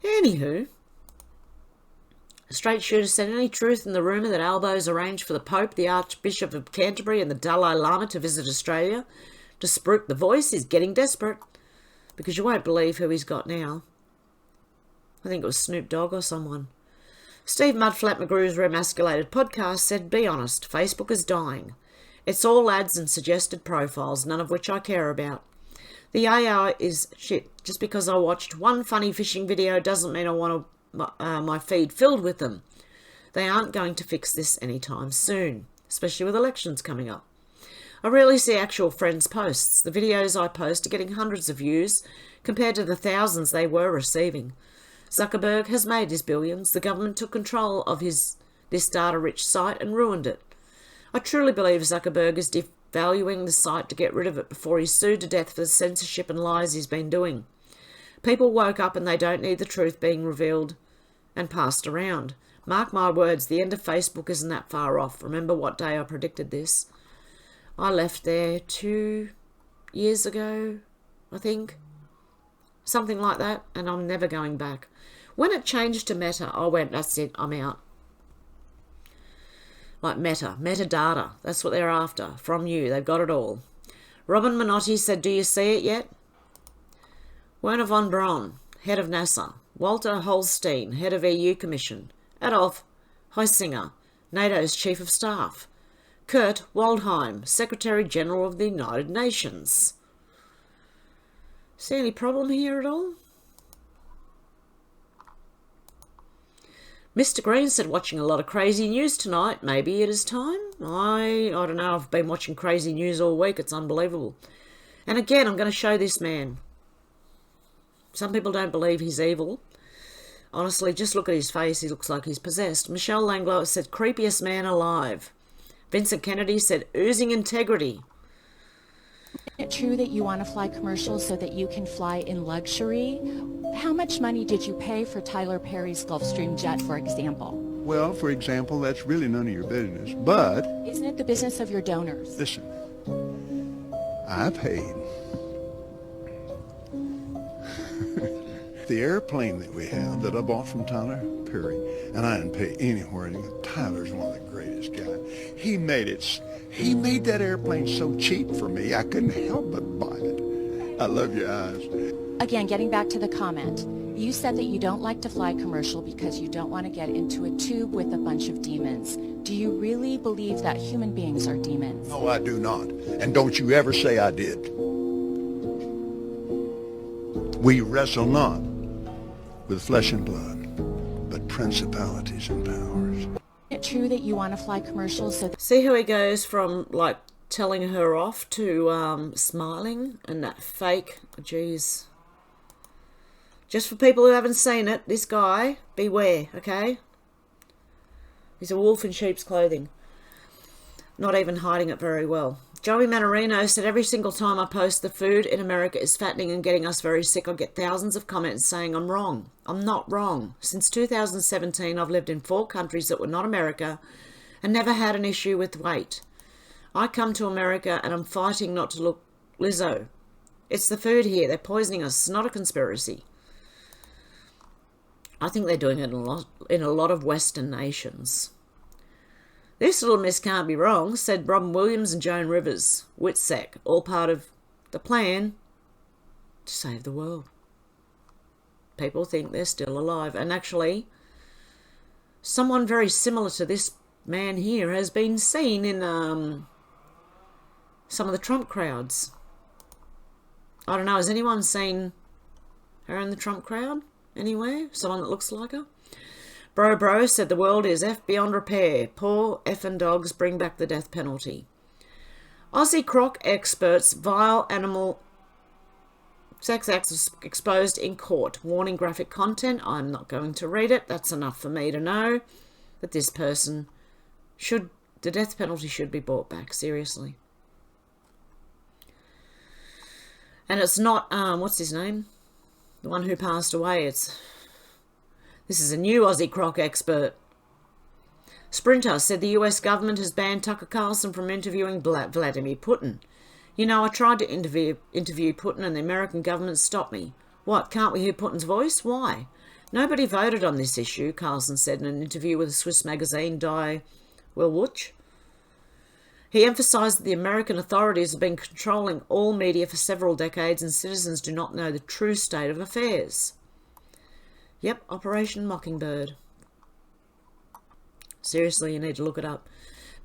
A: Anywho, a straight shooter said, any truth in the rumour that Albo's arranged for the Pope, the Archbishop of Canterbury and the Dalai Lama to visit Australia to spruik the voice? He's getting desperate, because you won't believe who he's got now. I think it was Snoop Dogg or someone. Steve Mudflat McGrew's Remasculated podcast said, be honest, Facebook is dying. It's all ads and suggested profiles, none of which I care about. The AI is shit. Just because I watched one funny fishing video doesn't mean I want my feed filled with them. They aren't going to fix this anytime soon, especially with elections coming up. I rarely see actual friends' posts. The videos I post are getting hundreds of views compared to the thousands they were receiving. Zuckerberg has made his billions. The government took control of this data-rich site and ruined it. I truly believe Zuckerberg is devaluing the site to get rid of it before he's sued to death for the censorship and lies he's been doing. People woke up and they don't need the truth being revealed and passed around. Mark my words, the end of Facebook isn't that far off. Remember what day I predicted this? I left there 2 years ago, I think. Something like that, and I'm never going back. When it changed to Meta, I went, that's it, I'm out. Like metadata, that's what they're after, from you, they've got it all. Robin Minotti said, do you see it yet? Werner von Braun, head of NASA. Walter Holstein, head of EU Commission. Adolf Heisinger, NATO's Chief of Staff. Kurt Waldheim, Secretary General of the United Nations. See any problem here at all? Mr. Green said, watching a lot of crazy news tonight. Maybe it is time. I don't know. I've been watching crazy news all week. It's unbelievable. And again, I'm going to show this man. Some people don't believe he's evil. Honestly, just look at his face. He looks like he's possessed. Michelle Langlois said, creepiest man alive. Vincent Kennedy said, oozing integrity.
E: Is it true that you want to fly commercials so that you can fly in luxury? How much money did you pay for Tyler Perry's Gulfstream jet, for example?
F: Well, for example, that's really none of your business, but...
E: Isn't it the business of your donors?
F: Listen, I paid. The airplane that we have that I bought from Tyler Perry, and I didn't pay anywhere. Tyler's one of the greatest guys. He made that airplane so cheap for me, I couldn't help but buy it. I love your eyes.
E: Again, getting back to the comment, you said that you don't like to fly commercial because you don't want to get into a tube with a bunch of demons. Do you really believe that human beings are demons?
F: No, I do not. And don't you ever say I did. We wrestle not with flesh and blood, but principalities and powers.
E: Is it true that you want to fly commercials so
A: See how he goes from, like, telling her off to smiling and that fake, geez. Just for people who haven't seen it, this guy, beware, okay? He's a wolf in sheep's clothing. Not even hiding it very well. Joey Manarino said, every single time I post the food in America is fattening and getting us very sick, I get thousands of comments saying I'm wrong. I'm not wrong. Since 2017, I've lived in 4 countries that were not America and never had an issue with weight. I come to America and I'm fighting not to look Lizzo. It's the food here. They're poisoning us. It's not a conspiracy. I think they're doing it in a lot of Western nations. This little miss can't be wrong, said Robin Williams and Joan Rivers. Witsec, all part of the plan to save the world. People think they're still alive. And actually, someone very similar to this man here has been seen in some of the Trump crowds. I don't know, has anyone seen her in the Trump crowd anywhere? Someone that looks like her? Bro said the world is F beyond repair. Poor effing dogs bring back the death penalty. Aussie croc experts vile animal sex acts exposed in court. Warning graphic content. I'm not going to read it. That's enough for me to know that this person the death penalty should be brought back. Seriously. And it's not, what's his name? The one who passed away. This is a new Aussie croc expert. Sprinter said the US government has banned Tucker Carlson from interviewing Vladimir Putin. You know, I tried to interview Putin and the American government stopped me. What, can't we hear Putin's voice? Why? Nobody voted on this issue, Carlson said in an interview with a Swiss magazine, Die Willwuch. He emphasised that the American authorities have been controlling all media for several decades and citizens do not know the true state of affairs. Yep, Operation Mockingbird. Seriously, you need to look it up.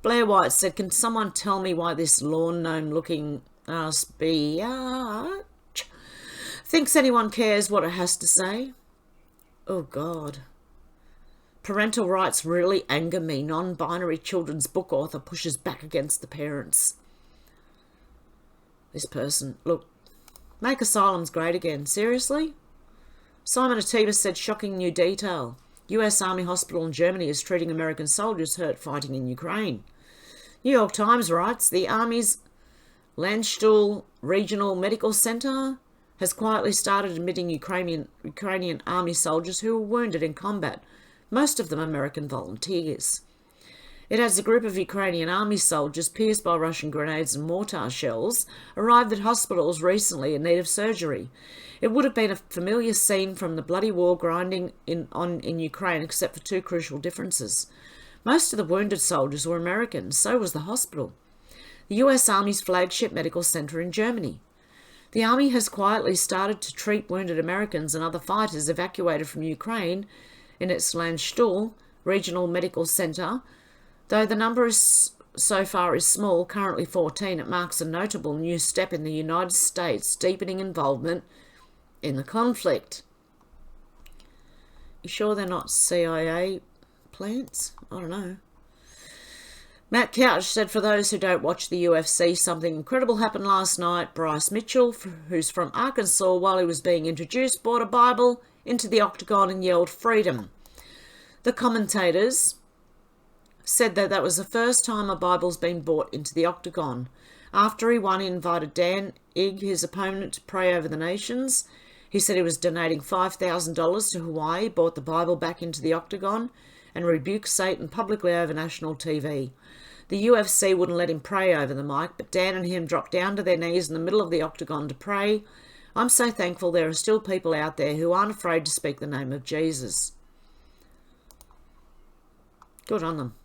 A: Blair White said, can someone tell me why this lawn gnome looking thinks anyone cares what it has to say? Oh, God. Parental rights really anger me. Non-binary children's book author pushes back against the parents. this person. Look, make asylums great again. Seriously? Simon Atiba said shocking new detail. US Army hospital in Germany is treating American soldiers hurt fighting in Ukraine. New York Times writes, the Army's Landstuhl Regional Medical Center has quietly started admitting Ukrainian Army soldiers who were wounded in combat, most of them American volunteers. It has a group of Ukrainian Army soldiers pierced by Russian grenades and mortar shells arrived at hospitals recently in need of surgery. It would have been a familiar scene from the bloody war grinding in Ukraine, except for two crucial differences. Most of the wounded soldiers were Americans, so was the hospital. The US Army's flagship medical center in Germany. The Army has quietly started to treat wounded Americans and other fighters evacuated from Ukraine in its Landstuhl Regional Medical Center. Though the number so far is small, currently 14, it marks a notable new step in the United States' deepening involvement in the conflict. You sure they're not CIA plants? I don't know. Matt Couch said, for those who don't watch the UFC, something incredible happened last night. Bryce Mitchell, who's from Arkansas, while he was being introduced, brought a Bible into the octagon and yelled freedom. The commentators said that was the first time a Bible's been brought into the octagon. After he won, he invited Dan Ig, his opponent, to pray over the nations. He said he was donating $5,000 to Hawaii, brought the Bible back into the octagon, and rebuked Satan publicly over national TV. The UFC wouldn't let him pray over the mic, but Dan and him dropped down to their knees in the middle of the octagon to pray. I'm so thankful there are still people out there who aren't afraid to speak the name of Jesus. Good on them.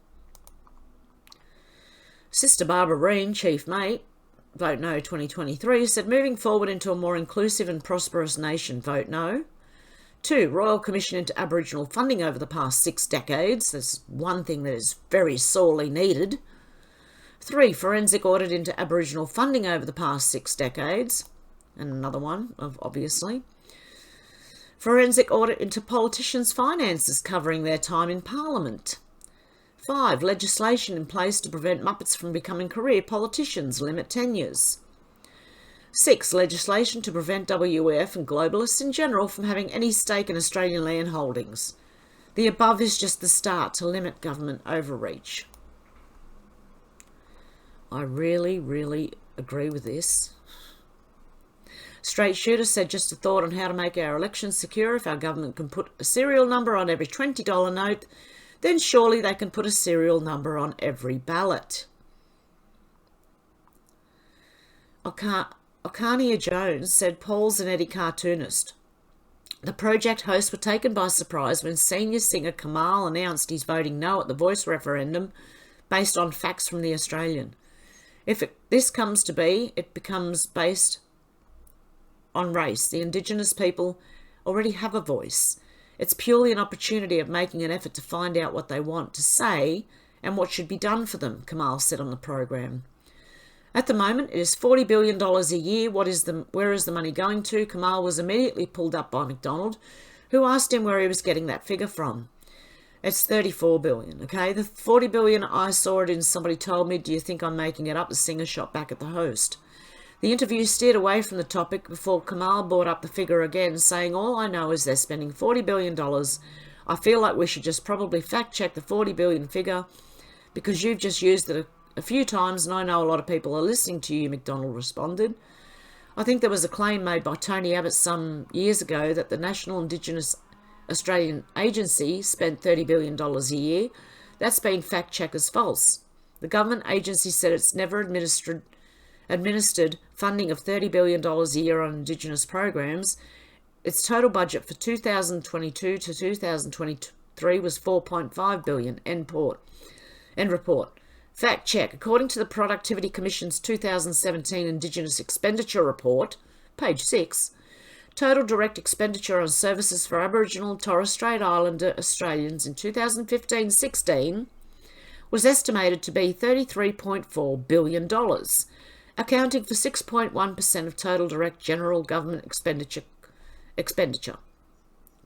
A: Sister Barbara Reen, chief mate, Vote No 2023, said moving forward into a more inclusive and prosperous nation, vote no. 2, Royal Commission into Aboriginal funding over the past 6 decades. That's one thing that is very sorely needed. 3, forensic audit into Aboriginal funding over the past 6 decades. And another one, obviously. Forensic audit into politicians' finances covering their time in Parliament. 5, legislation in place to prevent Muppets from becoming career politicians, limit tenures. 6, legislation to prevent WEF and globalists in general from having any stake in Australian land holdings. The above is just the start to limit government overreach. I really, really agree with this. Straight Shooter said, just a thought on how to make our elections secure. If our government can put a serial number on every $20 note, then surely they can put a serial number on every ballot. Ocania Jones said, Paul Zanetti cartoonist. The project hosts were taken by surprise when senior singer Kamal announced he's voting no at the Voice referendum based on facts from The Australian. If this comes to be, it becomes based on race. The Indigenous people already have a voice. It's purely an opportunity of making an effort to find out what they want to say and what should be done for them, Kamal said on the program. At the moment, it is $40 billion a year. Where is the money going to? Kamal was immediately pulled up by McDonald, who asked him where he was getting that figure from. It's $34 billion, okay? The $40 billion, I saw it in Somebody Told Me, do you think I'm making it up? The singer shot back at the host. The interview steered away from the topic before Kamal brought up the figure again, saying, all I know is they're spending $40 billion. I feel like we should just probably fact-check the $40 billion figure because you've just used it a few times and I know a lot of people are listening to you, McDonald responded. I think there was a claim made by Tony Abbott some years ago that the National Indigenous Australian Agency spent $30 billion a year. That's been fact-checked as false. The government agency said it's never administered funding of $30 billion a year on Indigenous programs. Its total budget for 2022 to 2023 was $4.5 billion. End report. Fact check. According to the Productivity Commission's 2017 Indigenous Expenditure Report, page 6, total direct expenditure on services for Aboriginal and Torres Strait Islander Australians in 2015-16 was estimated to be $33.4 billion, accounting for 6.1% of total direct general government expenditure.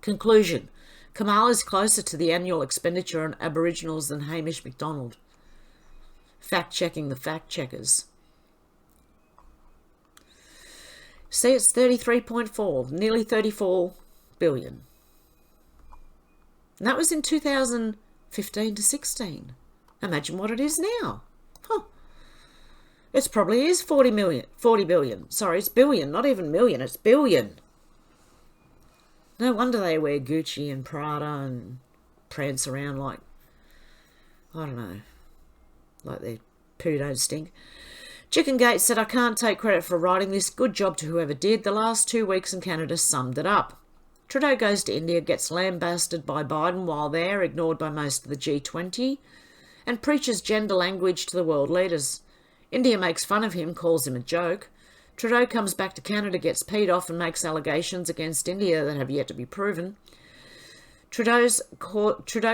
A: Conclusion. Kamal is closer to the annual expenditure on Aboriginals than Hamish McDonald. Fact-checking the fact-checkers. See, it's 33.4, nearly 34 billion. And that was in 2015 to 16. Imagine what it is now. Huh. It probably is 40 billion. Sorry, it's billion, not even million, it's billion. No wonder they wear Gucci and Prada and prance around like, I don't know, like their poo don't stink. Chickengate said, I can't take credit for writing this. Good job to whoever did. The last 2 weeks in Canada summed it up. Trudeau goes to India, gets lambasted by Biden while there, ignored by most of the G20, and preaches gender language to the world leaders. India makes fun of him, calls him a joke. Trudeau comes back to Canada, gets peed off and makes allegations against India that have yet to be proven. Trudeau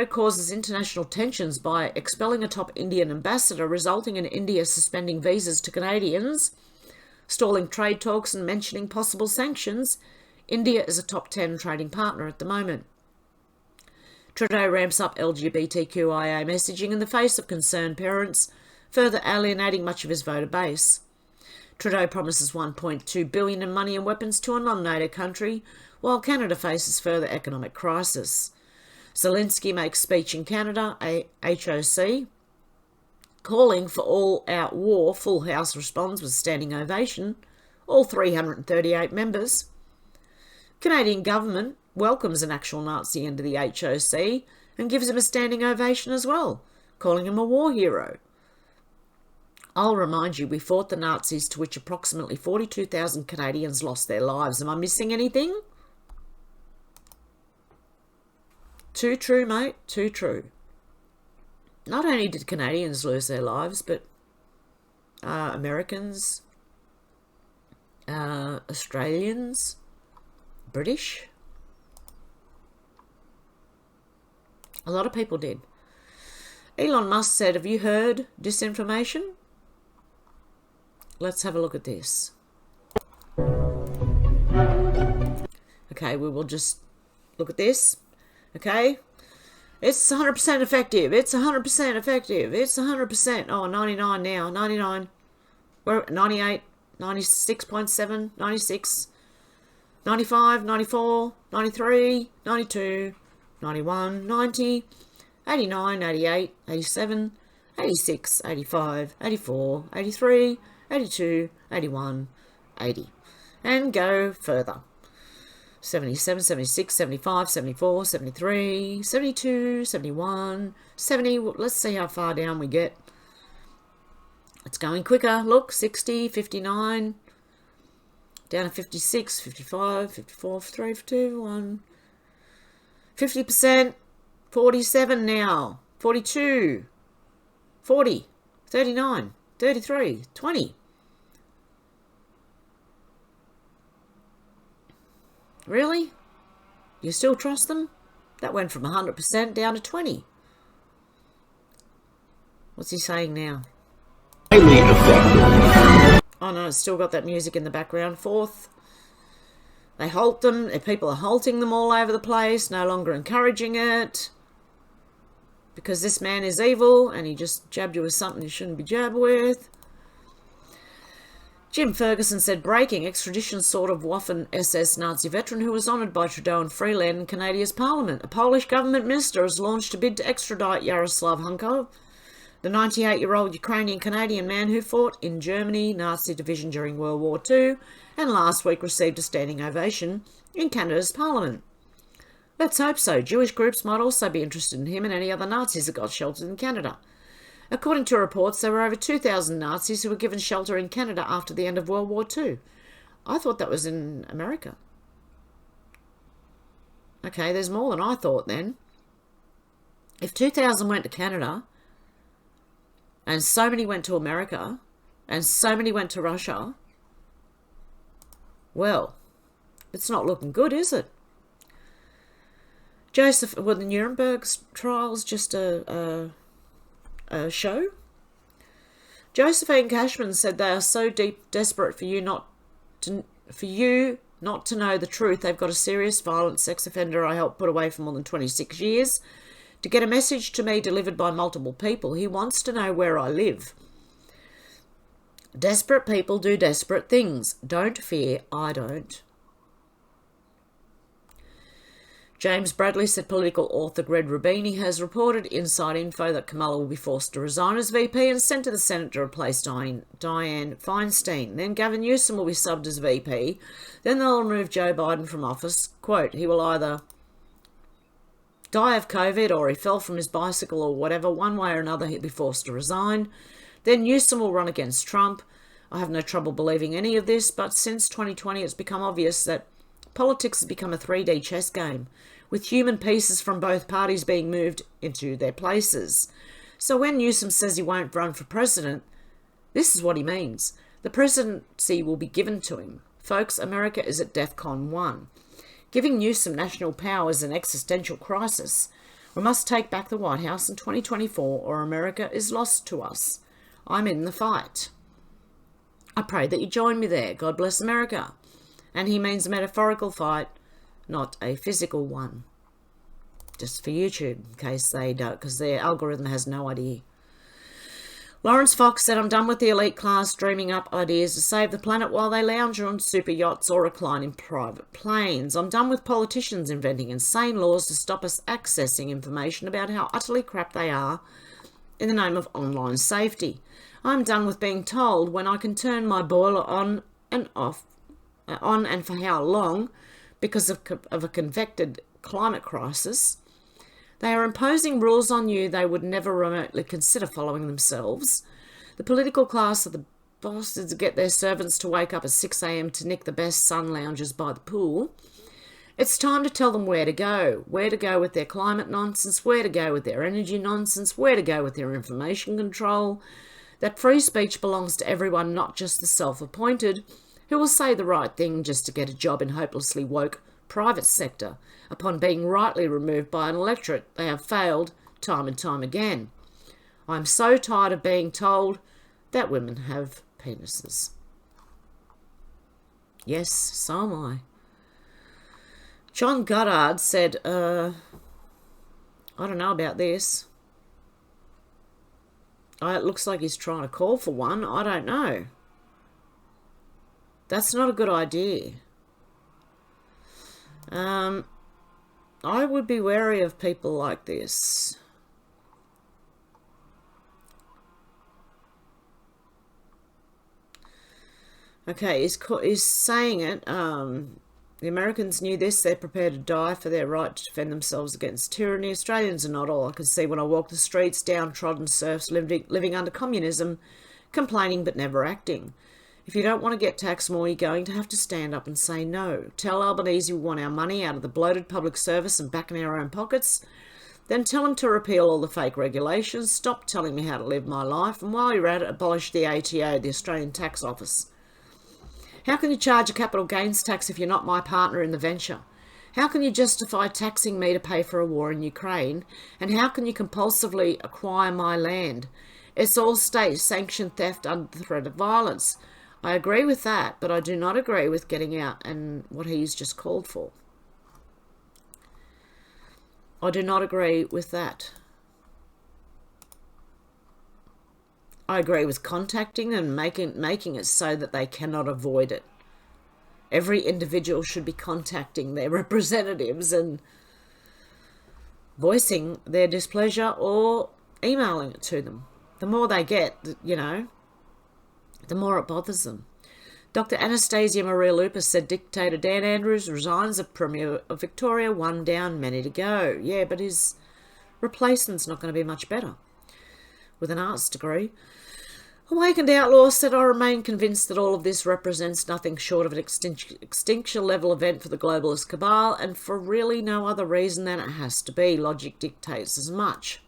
A: causes international tensions by expelling a top Indian ambassador, resulting in India suspending visas to Canadians, stalling trade talks and mentioning possible sanctions. India is a top 10 trading partner at the moment. Trudeau ramps up LGBTQIA messaging in the face of concerned parents, further alienating much of his voter base. Trudeau promises $1.2 billion in money and weapons to a non-NATO country, while Canada faces further economic crisis. Zelensky makes speech in Canada, HOC, calling for all-out war. Full House responds with standing ovation, all 338 members. Canadian government welcomes an actual Nazi into the HOC and gives him a standing ovation as well, calling him a war hero. I'll remind you, we fought the Nazis, to which approximately 42,000 Canadians lost their lives. Am I missing anything? Too true, mate. Too true. Not only did Canadians lose their lives, but Americans, Australians, British. A lot of people did. Elon Musk said, have you heard disinformation? Let's have a look at this. Okay, we will just look at this. Okay, it's 100% effective. It's 100% effective. It's 100%. Oh, 99 now. 99. We're at 98, 96.7, 96, 95, 94, 93, 92, 91, 90, 89, 88, 87, 86, 85, 84, 83, 82, 81, 80. And go further. 77, 76, 75, 74, 73, 72, 71, 70. Let's see how far down we get. It's going quicker. Look, 60, 59, down to 56, 55, 54, 53, 51, 50%, 47 now, 42, 40, 39, 33, 20. Really? You still trust them? That went from 100% down to 20. What's he saying now? Highly effective. Oh no, it's still got that music in the background. Fourth, they halt them. People are halting them all over the place, no longer encouraging it. Because this man is evil and he just jabbed you with something you shouldn't be jabbed with. Jim Ferguson said, breaking, extradition sought of Waffen SS Nazi veteran who was honoured by Trudeau and Freeland in Canada's parliament. A Polish government minister has launched a bid to extradite Yaroslav Hunko, the 98-year-old Ukrainian-Canadian man who fought in Germany Nazi division during World War II and last week received a standing ovation in Canada's parliament. Let's hope so. Jewish groups might also be interested in him and any other Nazis that got sheltered in Canada. According to reports, there were over 2,000 Nazis who were given shelter in Canada after the end of World War II. I thought that was in America. Okay, there's more than I thought then. If 2,000 went to Canada, and so many went to America, and so many went to Russia, well, it's not looking good, is it? Joseph, were the Nuremberg trials just a show? Josephine Cashman said they are so desperate for you not to know the truth. They've got a serious violent sex offender I helped put away for more than 26 years to get a message to me delivered by multiple people. He wants to know where I live. Desperate people do desperate things. Don't fear, I don't. James Bradley said political author Greg Rubini has reported inside info that Kamala will be forced to resign as VP and sent to the Senate to replace Dianne Feinstein. Then Gavin Newsom will be subbed as VP. Then they'll remove Joe Biden from office. Quote, he will either die of COVID or he fell from his bicycle or whatever. One way or another, he'll be forced to resign. Then Newsom will run against Trump. I have no trouble believing any of this, but since 2020 it's become obvious that politics has become a 3D chess game, with human pieces from both parties being moved into their places. So when Newsom says he won't run for president, this is what he means. The presidency will be given to him. Folks, America is at DEFCON 1. Giving Newsom national power is an existential crisis. We must take back the White House in 2024 or America is lost to us. I'm in the fight. I pray that you join me there. God bless America. And he means a metaphorical fight, not a physical one. Just for YouTube, in case they don't, because their algorithm has no idea. Lawrence Fox said, I'm done with the elite class dreaming up ideas to save the planet while they lounge on super yachts or recline in private planes. I'm done with politicians inventing insane laws to stop us accessing information about how utterly crap they are in the name of online safety. I'm done with being told when I can turn my boiler on and off, on and for how long, because of a convected climate crisis. They are imposing rules on you they would never remotely consider following themselves. The political class are the bastards who get their servants to wake up at 6 a.m. to nick the best sun lounges by the pool. It's time to tell them where to go with their climate nonsense, where to go with their energy nonsense, where to go with their information control, that free speech belongs to everyone, not just the self-appointed, who will say the right thing just to get a job in hopelessly woke private sector upon being rightly removed by an electorate they have failed time and time again. I'm so tired of being told that women have penises. Yes, so am I. John Goddard said, I don't know about this. It looks like he's trying to call for one. I don't know. That's not a good idea. I would be wary of people like this. Okay, he's saying it. The Americans knew this. They're prepared to die for their right to defend themselves against tyranny. Australians are not all I can see when I walk the streets, downtrodden serfs living under communism, complaining but never acting. If you don't want to get taxed more, you're going to have to stand up and say no. Tell Albanese we want our money out of the bloated public service and back in our own pockets. Then tell him to repeal all the fake regulations, stop telling me how to live my life, and while you're at it, abolish the ATO, the Australian Tax Office. How can you charge a capital gains tax if you're not my partner in the venture? How can you justify taxing me to pay for a war in Ukraine? And how can you compulsively acquire my land? It's all state-sanctioned theft under the threat of violence. I agree with that, but I do not agree with getting out and what he's just called for. I do not agree with that. I agree with contacting and making it so that they cannot avoid it. Every individual should be contacting their representatives and voicing their displeasure or emailing it to them. The more they get, the more it bothers them. Dr. Anastasia Maria Lupus said dictator Dan Andrews resigns as Premier of Victoria, one down, many to go. Yeah, but his replacement's not going to be much better. With an arts degree. Awakened Outlaw said, I remain convinced that all of this represents nothing short of an extinction-level event for the globalist cabal, and for really no other reason than it has to be. Logic dictates as much.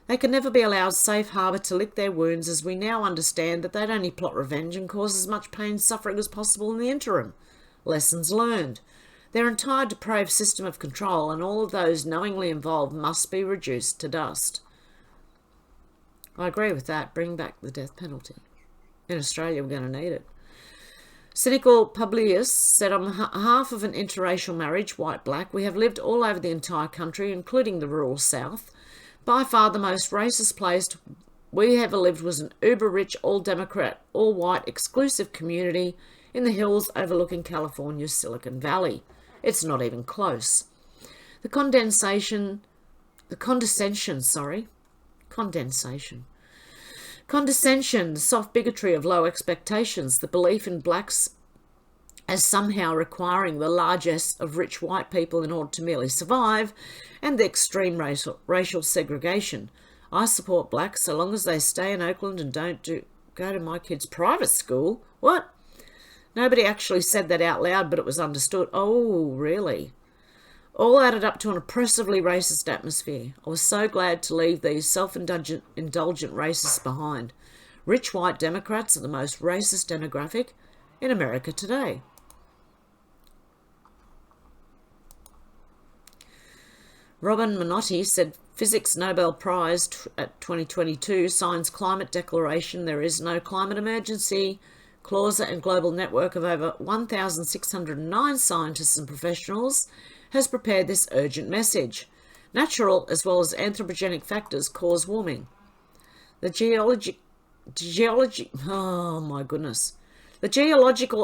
A: They can never be allowed safe harbour to lick their wounds, as we now understand that they'd only plot revenge and cause as much pain and suffering as possible in the interim. Lessons learned. Their entire depraved system of control and all of those knowingly involved must be reduced to dust. I agree with that. Bring back the death penalty. In Australia, we're going to need it. Cynical Publius said, on half of an interracial marriage, white-black, we have lived all over the entire country, including the rural south. By far the most racist place we ever lived was an uber-rich, all-Democrat, all-white, exclusive community in the hills overlooking California's Silicon Valley. It's not even close. The condescension, the soft bigotry of low expectations, the belief in blacks as somehow requiring the largesse of rich white people in order to merely survive, and the extreme racial segregation. I support blacks so long as they stay in Oakland and don't go to my kids' private school. What? Nobody actually said that out loud, but it was understood. Oh, really? All added up to an oppressively racist atmosphere. I was so glad to leave these self-indulgent racists behind. Rich white Democrats are the most racist demographic in America today. Robin Minotti said, Physics Nobel Prize at 2022 signs climate declaration. There is no climate emergency. Clauser and global network of over 1,609 scientists and professionals has prepared this urgent message. Natural as well as anthropogenic factors cause warming. The geological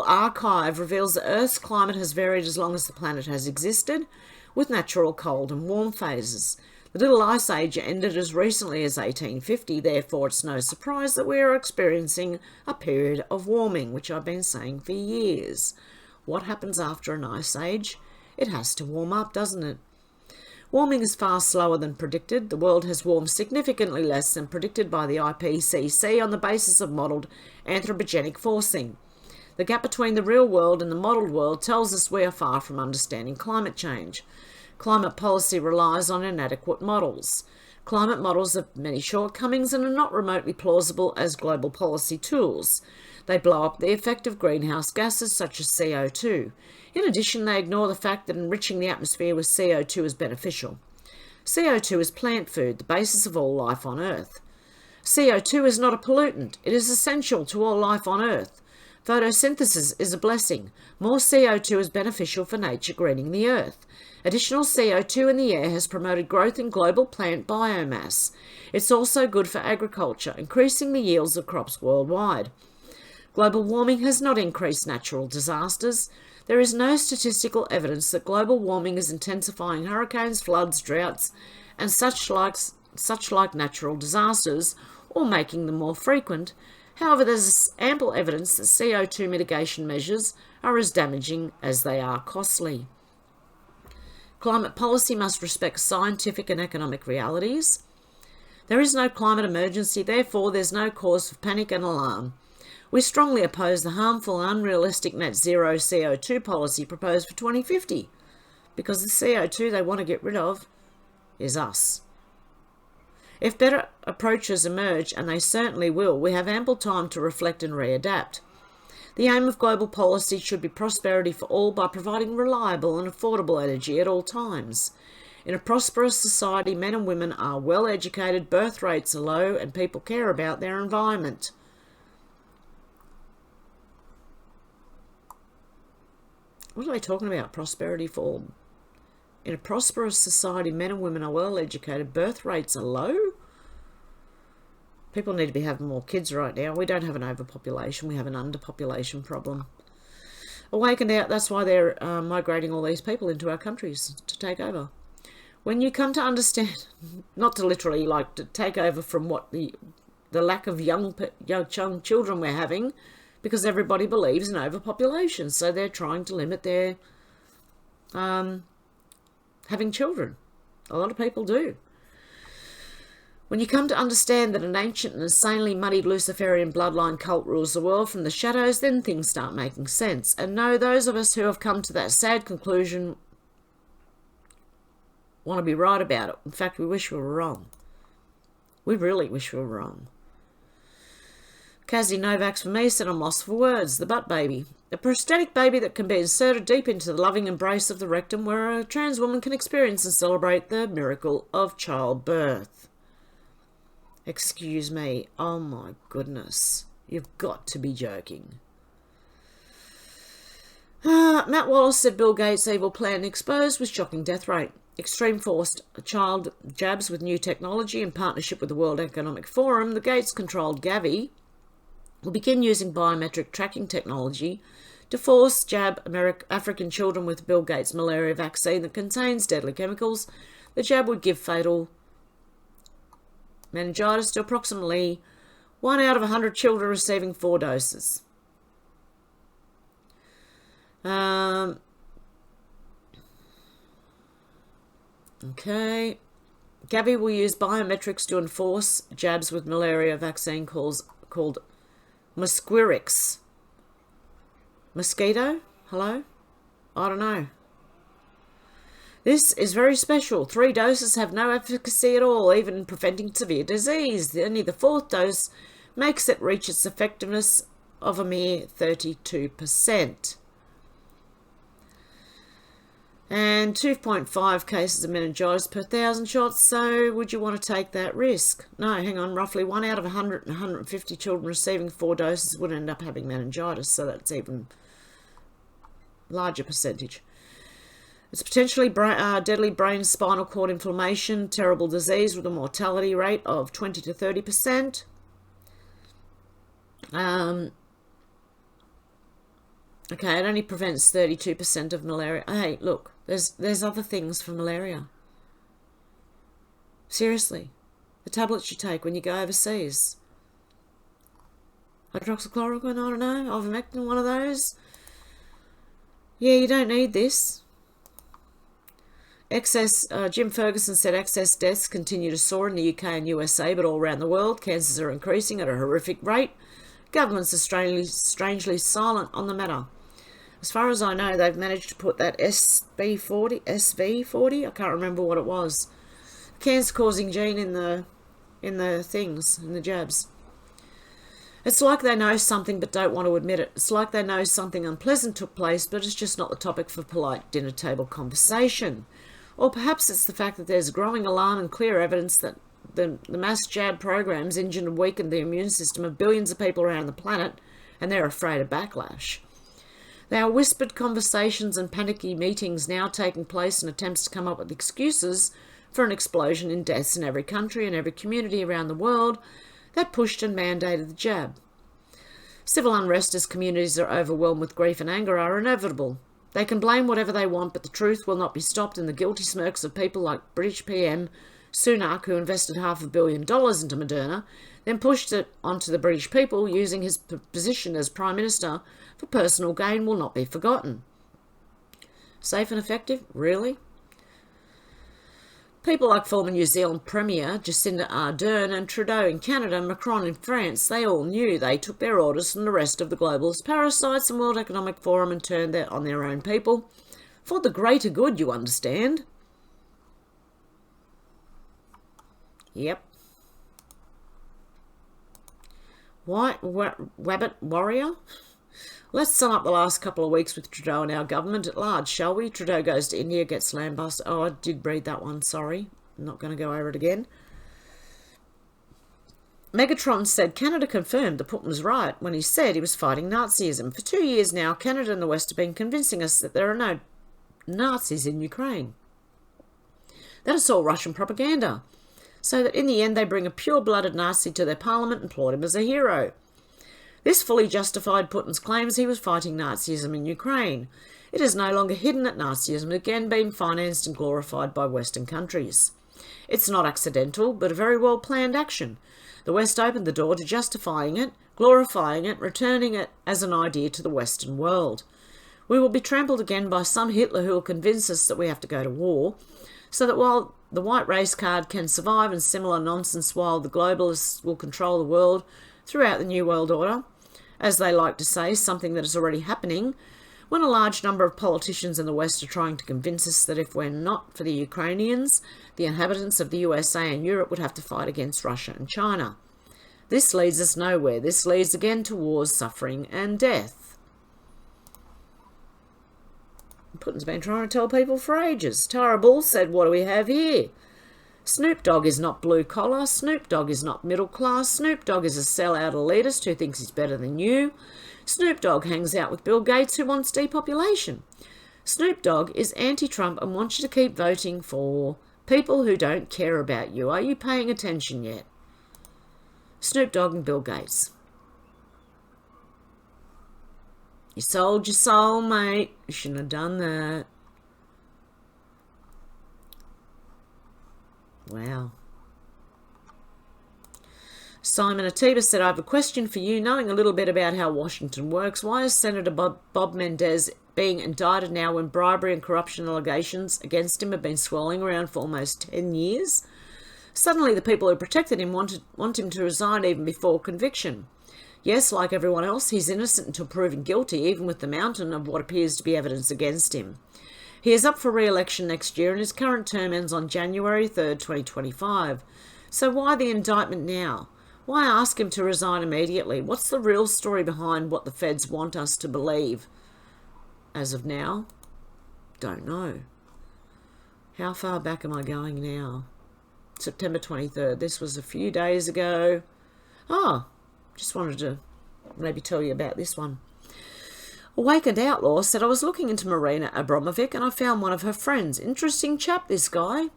A: archive reveals that Earth's climate has varied as long as the planet has existed, with natural cold and warm phases. The Little Ice Age ended as recently as 1850, therefore it's no surprise that we are experiencing a period of warming, which I've been saying for years. What happens after an ice age? It has to warm up, doesn't it? Warming is far slower than predicted. The world has warmed significantly less than predicted by the IPCC on the basis of modelled anthropogenic forcing. The gap between the real world and the modelled world tells us we are far from understanding climate change. Climate policy relies on inadequate models. Climate models have many shortcomings and are not remotely plausible as global policy tools. They blow up the effect of greenhouse gases such as CO2. In addition, they ignore the fact that enriching the atmosphere with CO2 is beneficial. CO2 is plant food, the basis of all life on Earth. CO2 is not a pollutant. It is essential to all life on Earth. Photosynthesis is a blessing. More CO2 is beneficial for nature greening the Earth. Additional CO2 in the air has promoted growth in global plant biomass. It's also good for agriculture, increasing the yields of crops worldwide. Global warming has not increased natural disasters. There is no statistical evidence that global warming is intensifying hurricanes, floods, droughts, and such like natural disasters, or making them more frequent. However, there's ample evidence that CO2 mitigation measures are as damaging as they are costly. Climate policy must respect scientific and economic realities. There is no climate emergency, therefore there's no cause for panic and alarm. We strongly oppose the harmful and unrealistic net zero CO2 policy proposed for 2050, because the CO2 they want to get rid of is us. If better approaches emerge, and they certainly will, we have ample time to reflect and readapt. The aim of global policy should be prosperity for all by providing reliable and affordable energy at all times. In a prosperous society, men and women are well educated, birth rates are low, and people care about their environment. What are they talking about? Prosperity for all. In a prosperous society, men and women are well educated, birth rates are low. People need to be having more kids right now. We don't have an overpopulation, we have an underpopulation problem. Awakened out, that's why they're migrating all these people into our countries to take over. When you come to understand, not to literally like to take over from what the lack of young children we're having, because everybody believes in overpopulation, so they're trying to limit their having children. A lot of people do. When you come to understand that an ancient and insanely muddied Luciferian bloodline cult rules the world from the shadows, then things start making sense. And no, those of us who have come to that sad conclusion want to be right about it. In fact, we wish we were wrong. We really wish we were wrong. Kazi Novak's for me said, I'm lost for words. The butt baby. A prosthetic baby that can be inserted deep into the loving embrace of the rectum, where a trans woman can experience and celebrate the miracle of childbirth. Excuse me. Oh my goodness. You've got to be joking. Matt Wallace said Bill Gates' evil plan exposed with shocking death rate. extreme forced child jabs with new technology in partnership with the World Economic Forum, the Gates-controlled Gavi will begin using biometric tracking technology to force jab African children with Bill Gates' malaria vaccine that contains deadly chemicals. The jab would give fatal meningitis to approximately 1 out of 100 children receiving 4 doses. Okay. Gavi will use biometrics to enforce jabs with malaria vaccine called Mosquirix. Mosquito? Hello? I don't know. This is very special. 3 doses have no efficacy at all, even in preventing severe disease. Only the 4th dose makes it reach its effectiveness of a mere 32%. And 2.5 cases of meningitis per 1,000 shots, so would you want to take that risk? No, hang on, roughly 1 out of 100 and 150 children receiving 4 doses would end up having meningitis, so that's even larger percentage. It's potentially deadly brain spinal cord inflammation, terrible disease with a mortality rate of 20 to 30%. Okay, it only prevents 32% of malaria. Hey, look, there's other things for malaria. Seriously. The tablets you take when you go overseas. Hydroxychloroquine, I don't know, ivermectin, one of those. Yeah, you don't need this. Jim Ferguson said excess deaths continue to soar in the UK and USA, but all around the world, cancers are increasing at a horrific rate. Governments are strangely silent on the matter. As far as I know, they've managed to put that SV40, I can't remember what it was, cancer-causing gene in the jabs. It's like they know something but don't want to admit it. It's like they know something unpleasant took place, but it's just not the topic for polite dinner table conversation. Or perhaps it's the fact that there's growing alarm and clear evidence that the mass jab programs injured and weakened the immune system of billions of people around the planet, and they're afraid of backlash. There are whispered conversations and panicky meetings now taking place in attempts to come up with excuses for an explosion in deaths in every country and every community around the world that pushed and mandated the jab. Civil unrest as communities are overwhelmed with grief and anger are inevitable. They can blame whatever they want, but the truth will not be stopped, and the guilty smirks of people like British PM Sunak, who invested $500 million into Moderna, then pushed it onto the British people using his position as Prime Minister for personal gain, will not be forgotten. Safe and effective? Really? People like former New Zealand Premier Jacinda Ardern and Trudeau in Canada, Macron in France, they all knew they took their orders from the rest of the globalist parasites and World Economic Forum and turned on their own people. For the greater good, you understand. Yep. White Wabbit Warrior? Let's sum up the last couple of weeks with Trudeau and our government at large, shall we? Trudeau goes to India, gets lambasted. Oh, I did read that one, sorry. I'm not going to go over it again. Megatron said Canada confirmed that Putin was right when he said he was fighting Nazism. For 2 years now, Canada and the West have been convincing us that there are no Nazis in Ukraine. That is all Russian propaganda. So that in the end they bring a pure-blooded Nazi to their parliament and applaud him as a hero. This fully justified Putin's claims he was fighting Nazism in Ukraine. It is no longer hidden that Nazism has again been financed and glorified by Western countries. It's not accidental, but a very well-planned action. The West opened the door to justifying it, glorifying it, returning it as an idea to the Western world. We will be trampled again by some Hitler who will convince us that we have to go to war, so that while the white race card can survive and similar nonsense while the globalists will control the world throughout the New World Order, as they like to say, something that is already happening, when a large number of politicians in the West are trying to convince us that if we're not for the Ukrainians, the inhabitants of the USA and Europe would have to fight against Russia and China. This leads us nowhere. This leads again to wars, suffering and death. Putin's been trying to tell people for ages. Tara Bull said, what do we have here? Snoop Dogg is not blue collar. Snoop Dogg is not middle class. Snoop Dogg is a sellout elitist who thinks he's better than you. Snoop Dogg hangs out with Bill Gates who wants depopulation. Snoop Dogg is anti-Trump and wants you to keep voting for people who don't care about you. Are you paying attention yet? Snoop Dogg and Bill Gates. You sold your soul, mate. You shouldn't have done that. Wow. Simon Atiba said, I have a question for you. Knowing a little bit about how Washington works, why is Senator Bob Mendez being indicted now when bribery and corruption allegations against him have been swirling around for almost 10 years? Suddenly the people who protected him want him to resign even before conviction. Yes, like everyone else, he's innocent until proven guilty, even with the mountain of what appears to be evidence against him. He is up for re-election next year and his current term ends on January 3rd, 2025. So why the indictment now? Why ask him to resign immediately? What's the real story behind what the feds want us to believe? As of now, don't know. How far back am I going now? September 23rd. This was a few days ago. Just wanted to maybe tell you about this one. Awakened Outlaw said, I was looking into Marina Abramovic and I found one of her friends. Interesting chap, this guy.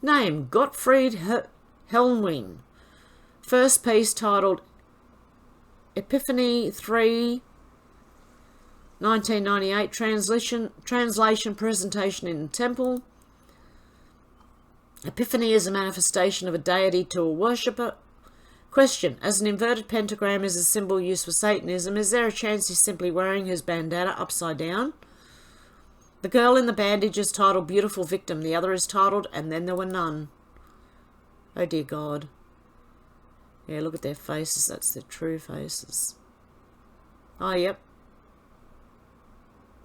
A: Name, Gottfried Helnwing. First piece titled Epiphany 3, 1998, translation presentation in the temple. Epiphany is a manifestation of a deity to a worshipper. Question, as an inverted pentagram is a symbol used for Satanism, is there a chance he's simply wearing his bandana upside down? The girl in the bandage is titled Beautiful Victim. The other is titled And Then There Were None. Oh dear God. Yeah, look at their faces. That's their true faces. Oh, yep.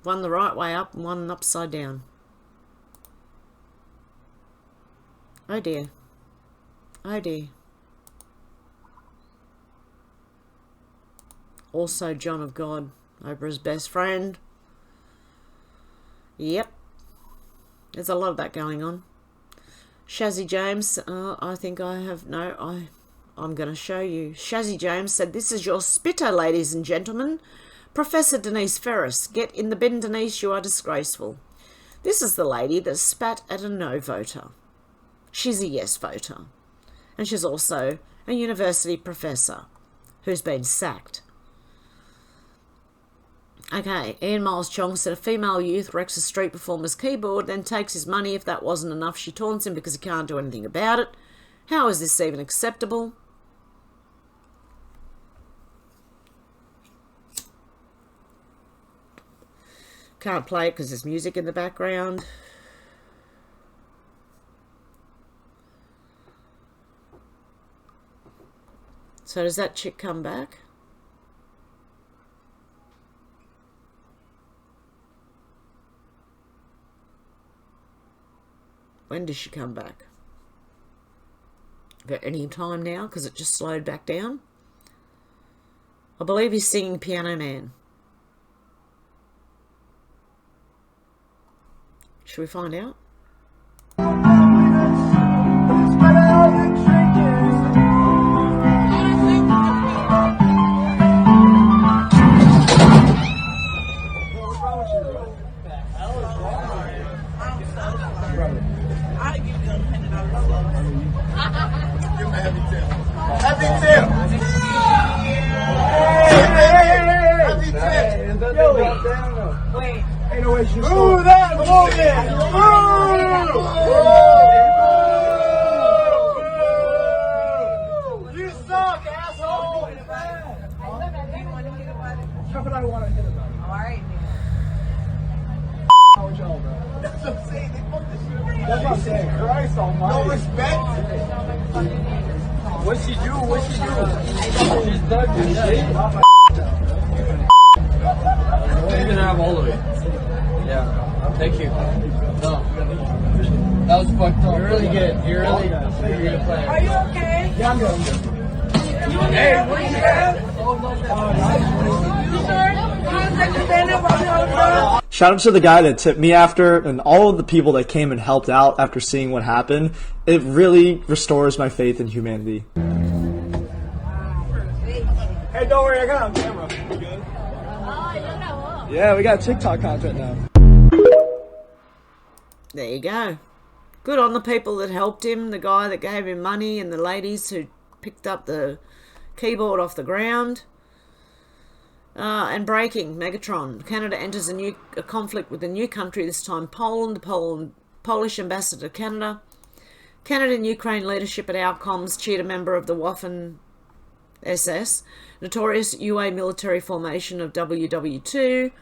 A: One the right way up and one upside down. Oh dear. Oh dear. Also John of God, Oprah's best friend. Yep. There's a lot of that going on. Shazzy James, I think I have... No, I'm going to show you. Shazzy James said, this is your spitter, ladies and gentlemen. Professor Denise Ferris. Get in the bin, Denise, you are disgraceful. This is the lady that spat at a no voter. She's a yes voter. And she's also a university professor who's been sacked. Okay, Ian Miles Chong said, a female youth wrecks a street performer's keyboard, then takes his money. If that wasn't enough, she taunts him because he can't do anything about it. How is this even acceptable? Can't play it because there's music in the background. So does that chick come back? When does she come back? Got any time now? Because it just slowed back down. I believe he's singing Piano Man. Should we find out?
G: Wait. Ain't no way she's Ooh, that moment! You suck, asshole! How could I want to hit about it? Alright. How would y'all, bro? That's what I'm saying. They fuck this shit. That's what I'm saying. Christ almighty. No respect. What'd she do? What'd she do? She's dug this shit. You can have all of it. Yeah. Thank you. No. That was fucked up. You're really good. You're really good player. Are you okay? Yeah, I'm good. Hey, what do you have?
H: Shout out to the guy that tipped me after and all of the people that came and helped out after seeing what happened. It really restores my faith in humanity.
G: Hey, don't worry, I got it on camera. You good?
H: Yeah, we got TikTok content now.
A: There you go. Good on the people that helped him, the guy that gave him money and the ladies who picked up the keyboard off the ground. And breaking, Megatron. Canada enters a conflict with a new country, this time Poland. The Polish ambassador to Canada. Canada and Ukraine leadership at Outcoms cheered a member of the Waffen SS, notorious UA military formation of WW2,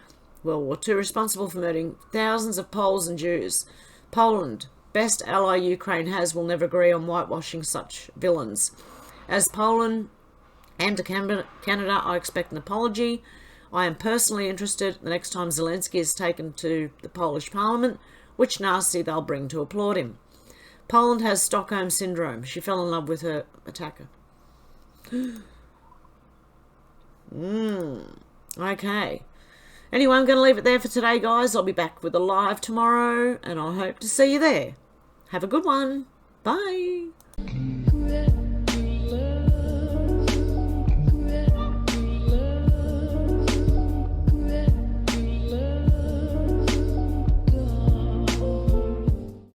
A: World War II, responsible for murdering thousands of Poles and Jews. Poland, best ally Ukraine has, will never agree on whitewashing such villains. As Poland and to Canada, I expect an apology. I am personally interested the next time Zelensky is taken to the Polish parliament, which nasty they'll bring to applaud him. Poland has Stockholm Syndrome. She fell in love with her attacker. Okay. Anyway, I'm going to leave it there for today, guys. I'll be back with a live tomorrow, and I hope to see you there. Have a good one. Bye.